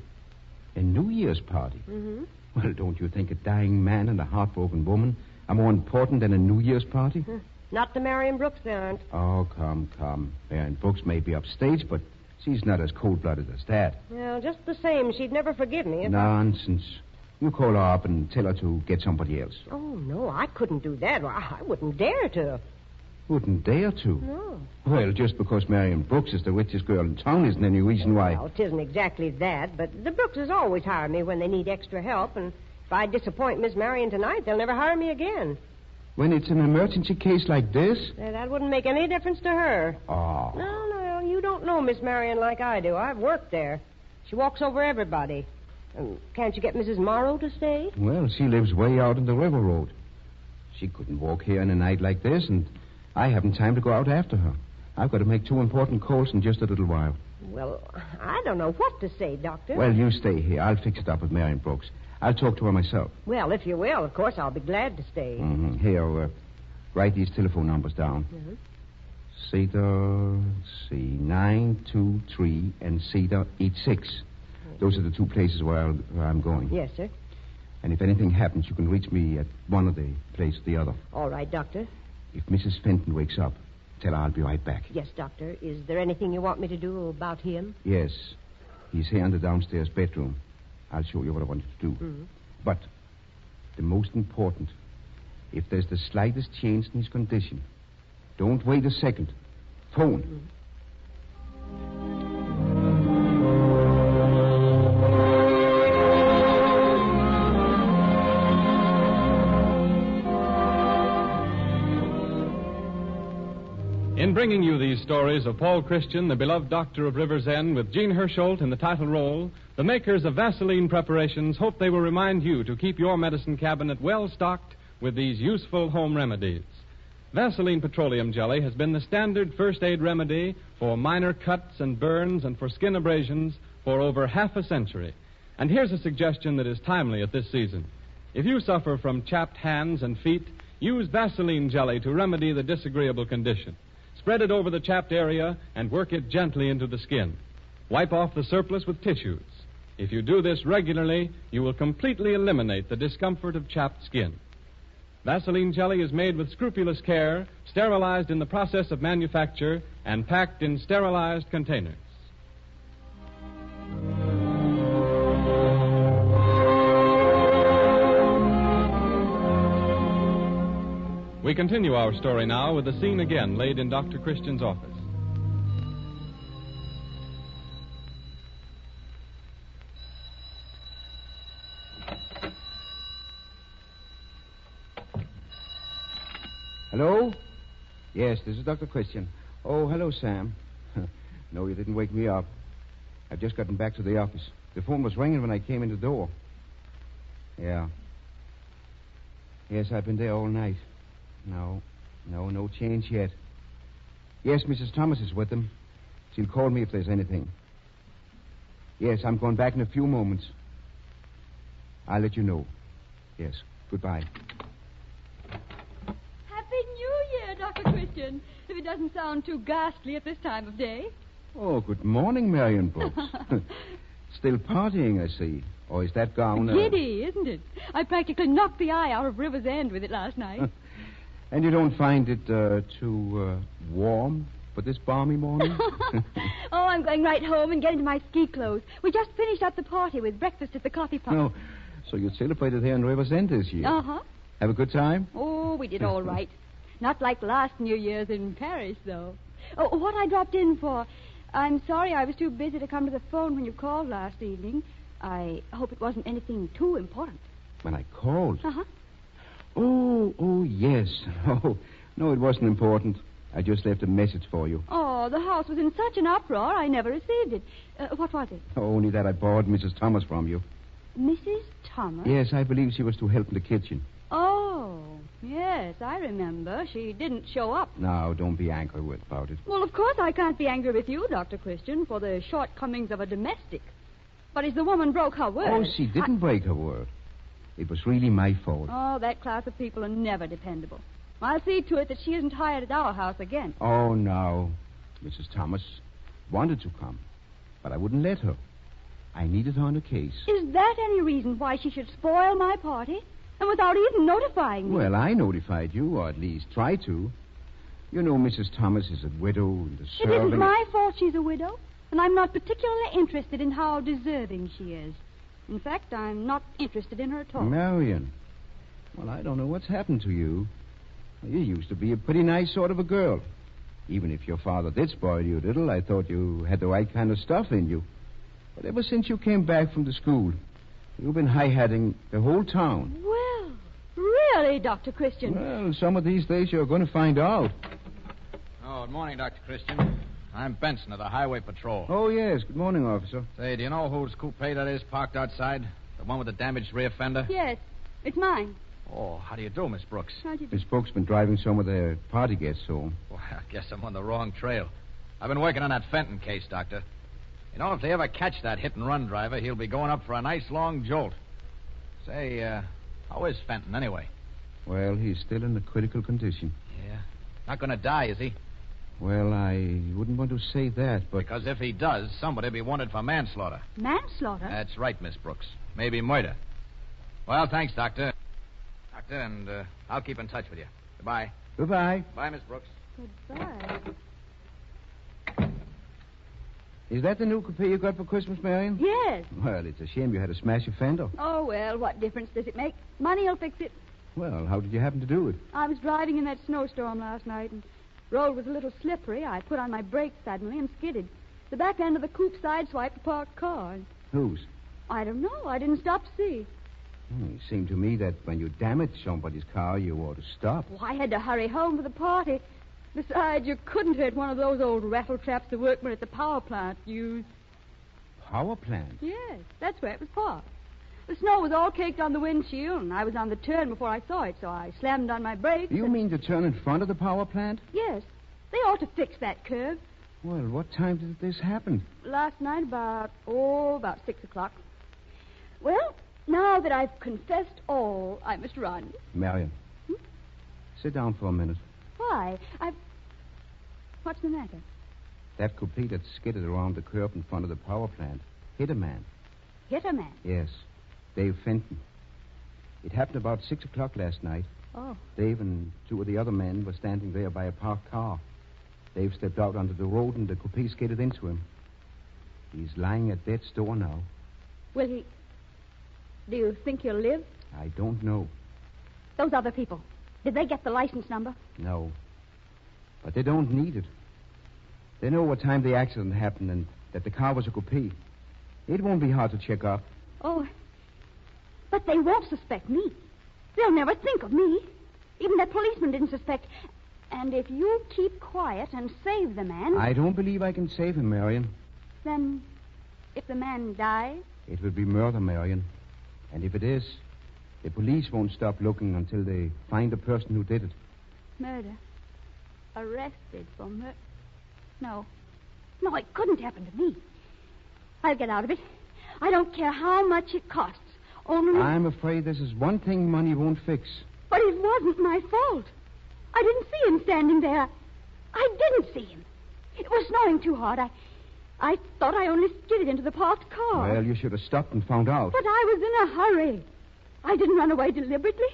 A New Year's party? Mm-hmm. Well, don't you think a dying man and a heartbroken woman are more important than a New Year's party? Not to Marion Brooks, they aren't. Oh, come. Marion Brooks may be upstage, but she's not as cold-blooded as that. Well, just the same, she'd never forgive me if Nonsense. You call her up and tell her to get somebody else. Oh, no, I couldn't do that. I wouldn't dare to. Wouldn't dare to? No. Well, just because Marion Brooks is the richest girl in town isn't any reason why. Well, it isn't exactly that, but the Brookses always hire me when they need extra help, and if I disappoint Miss Marion tonight, they'll never hire me again. When it's an emergency case like this? That wouldn't make any difference to her. Oh. No, you don't know Miss Marion like I do. I've worked there. She walks over everybody. Can't you get Mrs. Morrow to stay? Well, she lives way out on the river road. She couldn't walk here in a night like this, and I haven't time to go out after her. I've got to make 2 important calls in just a little while. Well, I don't know what to say, Doctor. Well, you stay here. I'll fix it up with Marion Brooks. I'll talk to her myself. Well, if you will, of course, I'll be glad to stay. Mm-hmm. Here, write these telephone numbers down. Mm-hmm. Cedar, 923, and Cedar 86. Those are the 2 places where I'm going. Yes, sir. And if anything happens, you can reach me at one of the places or the other. All right, Doctor. If Mrs. Fenton wakes up, tell her I'll be right back. Yes, Doctor. Is there anything you want me to do about him? Yes. He's here in the downstairs bedroom. I'll show you what I want you to do. Mm-hmm. But the most important, if there's the slightest change in his condition, don't wait a second. Phone. Mm-hmm. In bringing you these stories of Paul Christian, the beloved doctor of River's End, with Jean Hersholt in the title role, the makers of Vaseline preparations hope they will remind you to keep your medicine cabinet well stocked with these useful home remedies. Vaseline petroleum jelly has been the standard first aid remedy for minor cuts and burns and for skin abrasions for over half a century. And here's a suggestion that is timely at this season. If you suffer from chapped hands and feet, use Vaseline jelly to remedy the disagreeable condition. Spread it over the chapped area and work it gently into the skin. Wipe off the surplus with tissues. If you do this regularly, you will completely eliminate the discomfort of chapped skin. Vaseline jelly is made with scrupulous care, sterilized in the process of manufacture, and packed in sterilized containers. We continue our story now with the scene again laid in Dr. Christian's office. Hello? Yes, this is Dr. Christian. Oh, hello, Sam. No, you didn't wake me up. I've just gotten back to the office. The phone was ringing when I came in the door. Yeah. Yes, I've been there all night. No change yet. Yes, Mrs. Thomas is with them. She'll call me if there's anything. Yes, I'm going back in a few moments. I'll let you know. Yes, goodbye. Happy New Year, Dr. Christian, if it doesn't sound too ghastly at this time of day. Oh, good morning, Marion Brooks. Still partying, I see. Or is that gown... Giddy, isn't it? I practically knocked the eye out of River's End with it last night. And you don't find it too warm for this balmy morning? Oh, I'm going right home and get into my ski clothes. We just finished up the party with breakfast at the coffee pot. Oh, so you celebrated here in River's End this year? Uh-huh. Have a good time? Oh, we did all right. Not like last New Year's in Paris, though. Oh, what I dropped in for... I'm sorry I was too busy to come to the phone when you called last evening. I hope it wasn't anything too important. When I called? Uh-huh. Oh, yes. Oh, no, it wasn't important. I just left a message for you. Oh, the house was in such an uproar, I never received it. What was it? Only that I borrowed Mrs. Thomas from you. Mrs. Thomas? Yes, I believe she was to help in the kitchen. Oh, yes, I remember. She didn't show up. Now, don't be angry about it. Well, of course I can't be angry with you, Dr. Christian, for the shortcomings of a domestic. But as the woman broke her word... Oh, she didn't break her word. It was really my fault. Oh, that class of people are never dependable. I'll see to it that she isn't hired at our house again. Oh, no. Mrs. Thomas wanted to come, but I wouldn't let her. I needed her on a case. Is that any reason why she should spoil my party? And without even notifying me? Well, I notified you, or at least tried to. You know, Mrs. Thomas is a widow and a servant. It isn't my fault she's a widow, and I'm not particularly interested in how deserving she is. In fact, I'm not interested in her at all. Marion. Well, I don't know what's happened to you. You used to be a pretty nice sort of a girl. Even if your father did spoil you a little, I thought you had the right kind of stuff in you. But ever since you came back from the school, you've been high-hatting the whole town. Well, really, Dr. Christian? Well, some of these days you're going to find out. Oh, good morning, Dr. Christian. I'm Benson of the Highway Patrol. Oh, yes. Good morning, officer. Say, do you know whose coupe that is parked outside? The one with the damaged rear fender? Yes, it's mine. Oh, how do you do, Miss Brooks? How do you do? Miss Brooks been driving some of their party guests home. Well, I guess I'm on the wrong trail. I've been working on that Fenton case, Doctor. You know, if they ever catch that hit-and-run driver, he'll be going up for a nice long jolt. Say, how is Fenton, anyway? Well, he's still in a critical condition. Yeah? Not going to die, is he? Well, I wouldn't want to say that, but... Because if he does, somebody'll be wanted for manslaughter. Manslaughter? That's right, Miss Brooks. Maybe murder. Well, thanks, Doctor. Doctor, and I'll keep in touch with you. Goodbye. Goodbye. Bye, Miss Brooks. Goodbye. Is that the new coupe you got for Christmas, Marion? Yes. Well, it's a shame you had to smash a fender. Oh, well, what difference does it make? Money'll fix it. Well, how did you happen to do it? I was driving in that snowstorm last night, and road was a little slippery. I put on my brakes suddenly and skidded. The back end of the coupe sideswiped a parked car. Whose? I don't know. I didn't stop to see. It seemed to me that when you damaged somebody's car, you ought to stop. Well, I had to hurry home for the party. Besides, you couldn't hurt one of those old rattle traps the workmen at the power plant use. Power plant? Yes, that's where it was parked. The snow was all caked on the windshield, and I was on the turn before I saw it, so I slammed on my brakes. You mean to turn in front of the power plant? Yes. They ought to fix that curve. Well, what time did this happen? Last night about 6 o'clock. Well, now that I've confessed all, I must run. Marion, sit down for a minute. Why? What's the matter? That coupe that skidded around the curb in front of the power plant hit a man. Hit a man? Yes, Dave Fenton. It happened about 6 o'clock last night. Oh. Dave and two of the other men were standing there by a parked car. Dave stepped out onto the road and the coupe skidded into him. He's lying at death's door now. Will he... Do you think he'll live? I don't know. Those other people, did they get the license number? No. But they don't need it. They know what time the accident happened and that the car was a coupe. It won't be hard to check up. Oh, but they won't suspect me. They'll never think of me. Even that policeman didn't suspect. And if you keep quiet and save the man... I don't believe I can save him, Marion. Then, if the man dies... It will be murder, Marion. And if it is, the police won't stop looking until they find the person who did it. Murder. Arrested for murder. No. No, it couldn't happen to me. I'll get out of it. I don't care how much it costs. Only... I'm afraid this is one thing money won't fix. But it wasn't my fault. I didn't see him standing there. I didn't see him. It was snowing too hard. I thought I only skidded into the parked car. Well, you should have stopped and found out. But I was in a hurry. I didn't run away deliberately.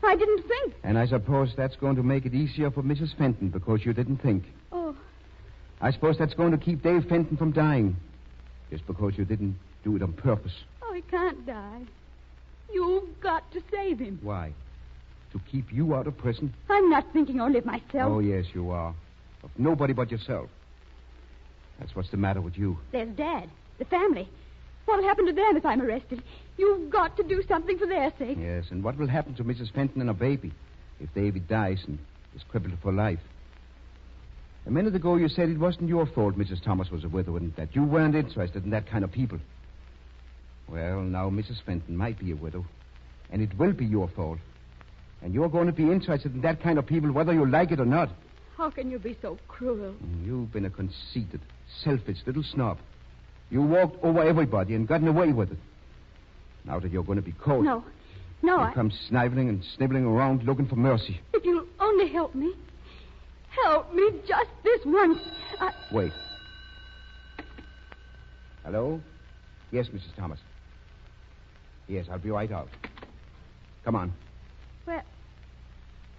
I didn't think. And I suppose that's going to make it easier for Mrs. Fenton because you didn't think. Oh. I suppose that's going to keep Dave Fenton from dying. Just because you didn't do it on purpose. Oh, he can't die. You've got to save him. Why? To keep you out of prison? I'm not thinking only of myself. Oh, yes, you are. Of nobody but yourself. That's what's the matter with you. There's Dad, the family. What'll happen to them if I'm arrested? You've got to do something for their sake. Yes, and what will happen to Mrs. Fenton and her baby if David dies and is crippled for life? A minute ago you said it wasn't your fault Mrs. Thomas was a widow and that you weren't interested in that kind of people. Well, now Mrs. Fenton might be a widow, and it will be your fault. And you're going to be interested in that kind of people whether you like it or not. How can you be so cruel? You've been a conceited, selfish little snob. You walked over everybody and gotten away with it. Now that you're going to be caught... No, you come sniveling and sniveling around looking for mercy. If you'll only help me. Help me just this once. Wait. Hello? Yes, Mrs. Thomas. Yes, I'll be right out. Come on.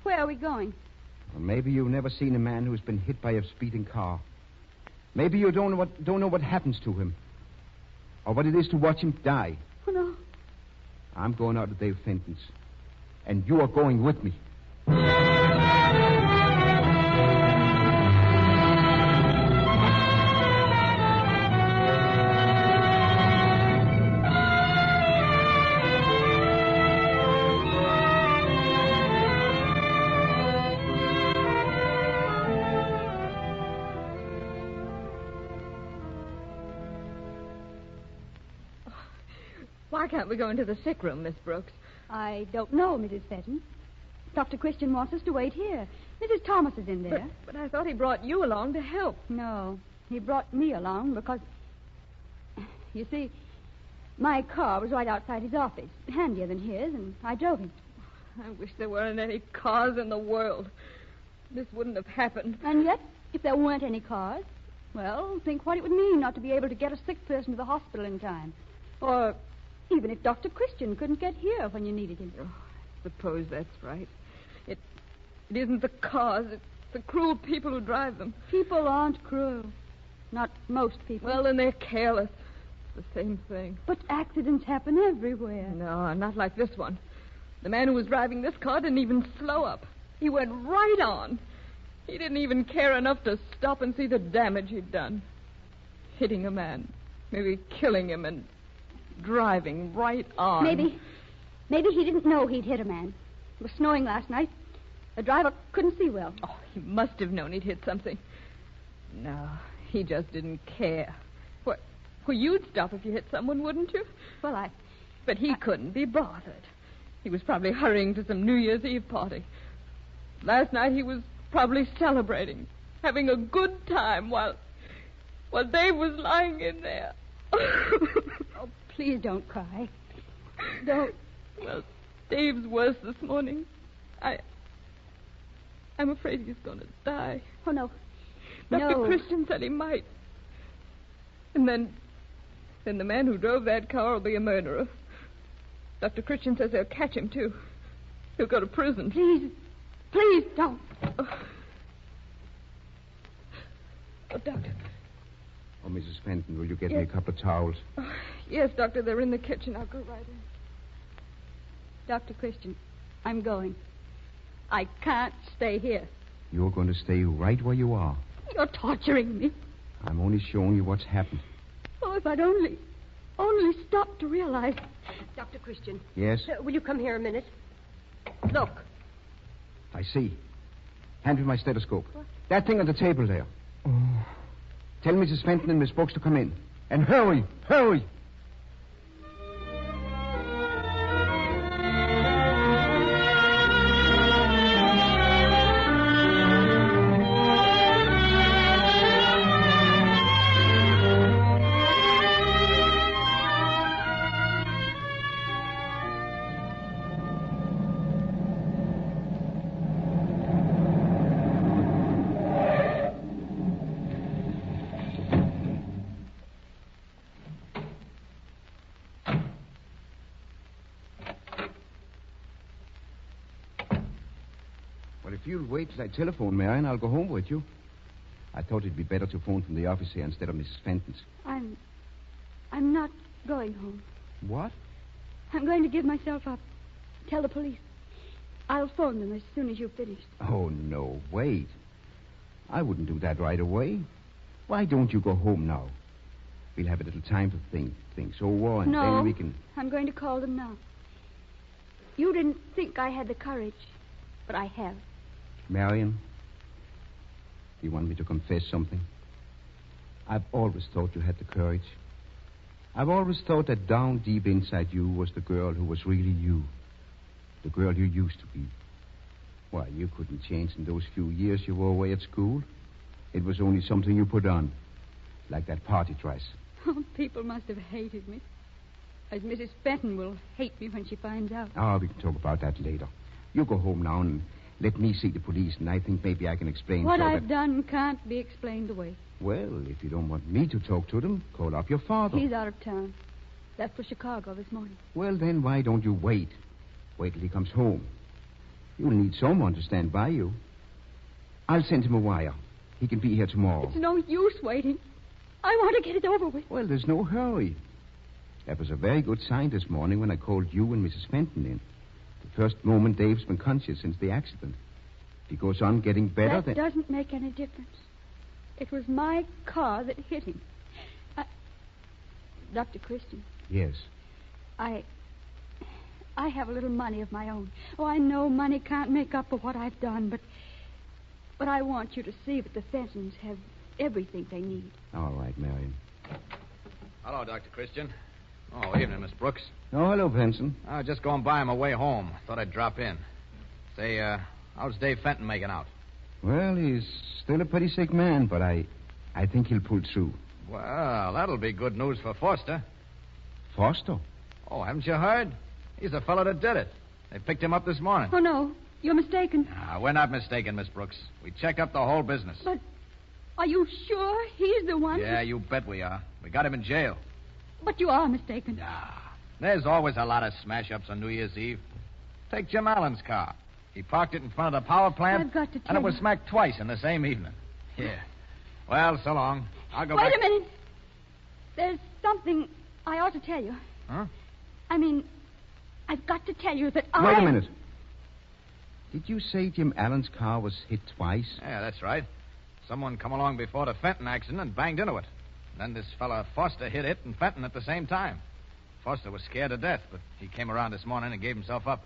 Where are we going? Well, maybe you've never seen a man who's been hit by a speeding car. Maybe you don't know what happens to him. Or what it is to watch him die. Oh, no. I'm going out to Dave Fenton's. And you are going with me. Why can't we go into the sick room, Miss Brooks? I don't know, Mrs. Fenton. Dr. Christian wants us to wait here. Mrs. Thomas is in there. But I thought he brought you along to help. No, he brought me along because... You see, my car was right outside his office, handier than his, and I drove him. I wish there weren't any cars in the world. This wouldn't have happened. And yet, if there weren't any cars, well, think what it would mean not to be able to get a sick person to the hospital in time. Or even if Dr. Christian couldn't get here when you needed him. Oh, I suppose that's right. It isn't the cars, it's the cruel people who drive them. People aren't cruel. Not most people. Well, then they're careless. It's the same thing. But accidents happen everywhere. No, not like this one. The man who was driving this car didn't even slow up. He went right on. He didn't even care enough to stop and see the damage he'd done. Hitting a man, maybe killing him, and driving right on. Maybe he didn't know he'd hit a man. It was snowing last night. The driver couldn't see well. Oh, he must have known he'd hit something. No, he just didn't care. Well, you'd stop if you hit someone, wouldn't you? Well, But he couldn't be bothered. He was probably hurrying to some New Year's Eve party. Last night he was probably celebrating, having a good time while Dave was lying in there. Oh, please don't cry. Don't. Well, Dave's worse this morning. I'm afraid he's going to die. Oh, no. Dr. Christian said he might. And then the man who drove that car will be a murderer. Dr. Christian says they'll catch him, too. He'll go to prison. Please don't. Oh, Doctor. Oh, Mrs. Fenton, will you get me a couple of towels? Oh, yes, Doctor, they're in the kitchen. I'll go right in. Dr. Christian, I'm going. I can't stay here. You're going to stay right where you are. You're torturing me. I'm only showing you what's happened. Oh, if I'd only stopped to realize. Dr. Christian. Yes? Will you come here a minute? Look. I see. Hand me my stethoscope. That thing on the table there. Oh. Tell Mrs. Fenton and Miss Brooks to come in. And hurry, hurry. Well, if you'll wait till I telephone Marion, I'll go home with you. I thought it'd be better to phone from the office here instead of Mrs. Fenton's. I'm not going home. What? I'm going to give myself up. Tell the police. I'll phone them as soon as you've finished. Oh, no, wait. I wouldn't do that right away. Why don't you go home now? We'll have a little time to think things over, and No, then we can... I'm going to call them now. You didn't think I had the courage, but I have. Marion, do you want me to confess something? I've always thought you had the courage. I've always thought that down deep inside you was the girl who was really you. The girl you used to be. Why, you couldn't change in those few years you were away at school. It was only something you put on. Like that party dress. Oh, people must have hated me. As Mrs. Fenton will hate me when she finds out. Oh, we can talk about that later. You go home now and let me see the police, and I think maybe I can explain What so I've that... done can't be explained away. Well, if you don't want me to talk to them, call up your father. He's out of town. Left for Chicago this morning. Well, then why don't you wait? Wait till he comes home. You'll need someone to stand by you. I'll send him a wire. He can be here tomorrow. It's no use waiting. I want to get it over with. Well, there's no hurry. That was a very good sign this morning when I called you and Mrs. Fenton in. The first moment Dave's been conscious since the accident. If he goes on getting better, That doesn't make any difference. It was my car that hit him. Dr. Christian. Yes. I have a little money of my own. Oh, I know money can't make up for what I've done, but I want you to see that the Fentons have everything they need. All right, Marion. Hello, Dr. Christian. Oh, evening, Miss Brooks. Oh, hello, Benson. I was just going by on my way home. Thought I'd drop in. Say, how's Dave Fenton making out? Well, he's still a pretty sick man, but I think he'll pull through. Well, that'll be good news for Foster. Foster? Oh, haven't you heard? He's the fellow that did it. They picked him up this morning. Oh, no. You're mistaken. We're not mistaken, Miss Brooks. We checked up the whole business. But are you sure he's the one? Yeah, you bet we are. We got him in jail. But you are mistaken. There's always a lot of smash-ups on New Year's Eve. Take Jim Allen's car. He parked it in front of the power plant. I've got to tell And it was you. smacked twice in the same evening. Yeah. Well, so long. I'll go Wait back. a minute. There's something I ought to tell you. Huh? I mean, I've got to tell you that Wait a minute. Did you say Jim Allen's car was hit twice? Yeah, that's right. Someone come along before the Fenton accident and banged into it. Then this fella Foster hit it and Fenton at the same time. Foster was scared to death, but he came around this morning and gave himself up.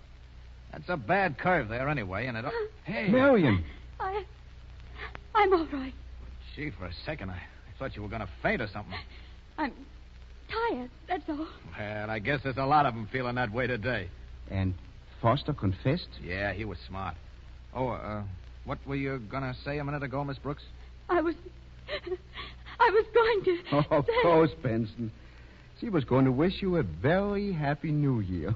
That's a bad curve there anyway, and it... Hey. Marion. I'm all right. Gee, for a second, I thought you were going to faint or something. I'm tired, that's all. Well, I guess there's a lot of them feeling that way today. And Foster confessed? Yeah, he was smart. Oh, what were you going to say a minute ago, Miss Brooks? I was going to Oh, of say... course, Benson. She was going to wish you a very happy New Year.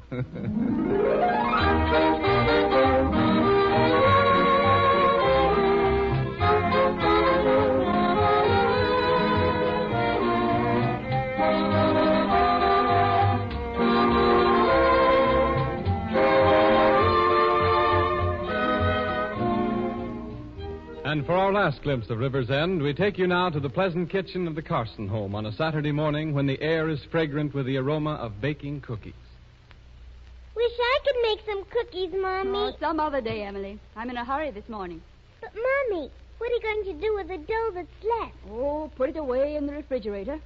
And for our last glimpse of River's End, we take you now to the pleasant kitchen of the Carson home on a Saturday morning when the air is fragrant with the aroma of baking cookies. Wish I could make some cookies, Mommy. Oh, some other day, Emily. I'm in a hurry this morning. But, Mommy, what are you going to do with the dough that's left? Oh, put it away in the refrigerator.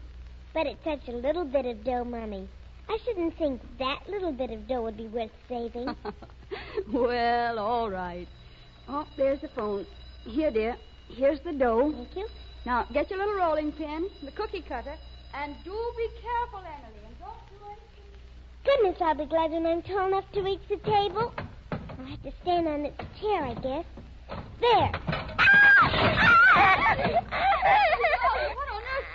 But it's such a little bit of dough, Mommy. I shouldn't think that little bit of dough would be worth saving. Well, all right. Oh, there's the phone. Here, dear. Here's the dough. Thank you. Now, get your little rolling pin, the cookie cutter, and do be careful, Emily, and don't do anything. Goodness, I'll be glad when I'm tall enough to reach the table. I'll have to stand on its chair, I guess. There. What on earth?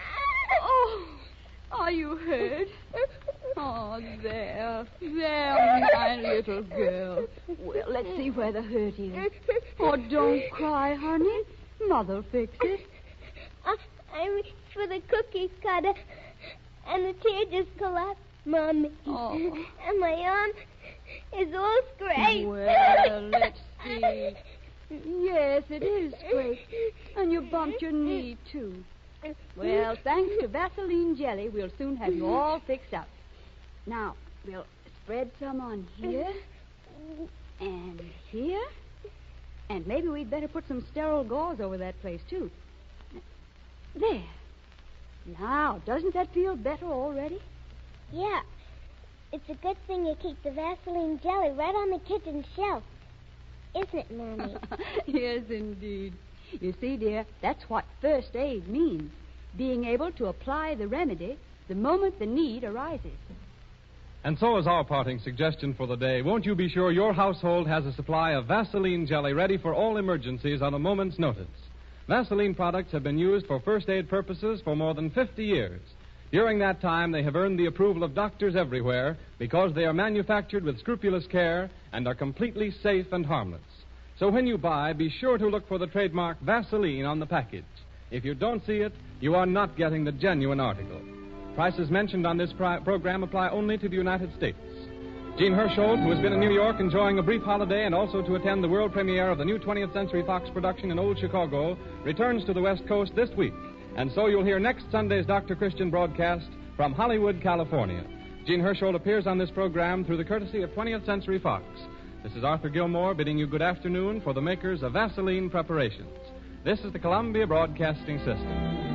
Oh, are you hurt? Oh, there, my little girl. Well, let's see where the hurt is. Oh, don't cry, honey. Mother'll fix it. I reached for the cookie cutter, and the chair just collapsed, Mommy. Oh. And my arm is all scraped. Well, let's see. Yes, it is scraped. And you bumped your knee, too. Well, thanks to Vaseline jelly, we'll soon have you all fixed up. Now, we'll spread some on here and here. And maybe we'd better put some sterile gauze over that place, too. There. Now, doesn't that feel better already? Yeah. It's a good thing you keep the Vaseline jelly right on the kitchen shelf. Isn't it, Mommy? Yes, indeed. You see, dear, that's what first aid means. Being able to apply the remedy the moment the need arises. And so is our parting suggestion for the day. Won't you be sure your household has a supply of Vaseline jelly ready for all emergencies on a moment's notice? Vaseline products have been used for first aid purposes for more than 50 years. During that time, they have earned the approval of doctors everywhere because they are manufactured with scrupulous care and are completely safe and harmless. So when you buy, be sure to look for the trademark Vaseline on the package. If you don't see it, you are not getting the genuine article. Prices mentioned on this program apply only to the United States. Gene Hersholt, who has been in New York enjoying a brief holiday and also to attend the world premiere of the new 20th Century Fox production in Old Chicago, returns to the West Coast this week. And so you'll hear next Sunday's Dr. Christian broadcast from Hollywood, California. Gene Hersholt appears on this program through the courtesy of 20th Century Fox. This is Arthur Gilmore bidding you good afternoon for the makers of Vaseline preparations. This is the Columbia Broadcasting System.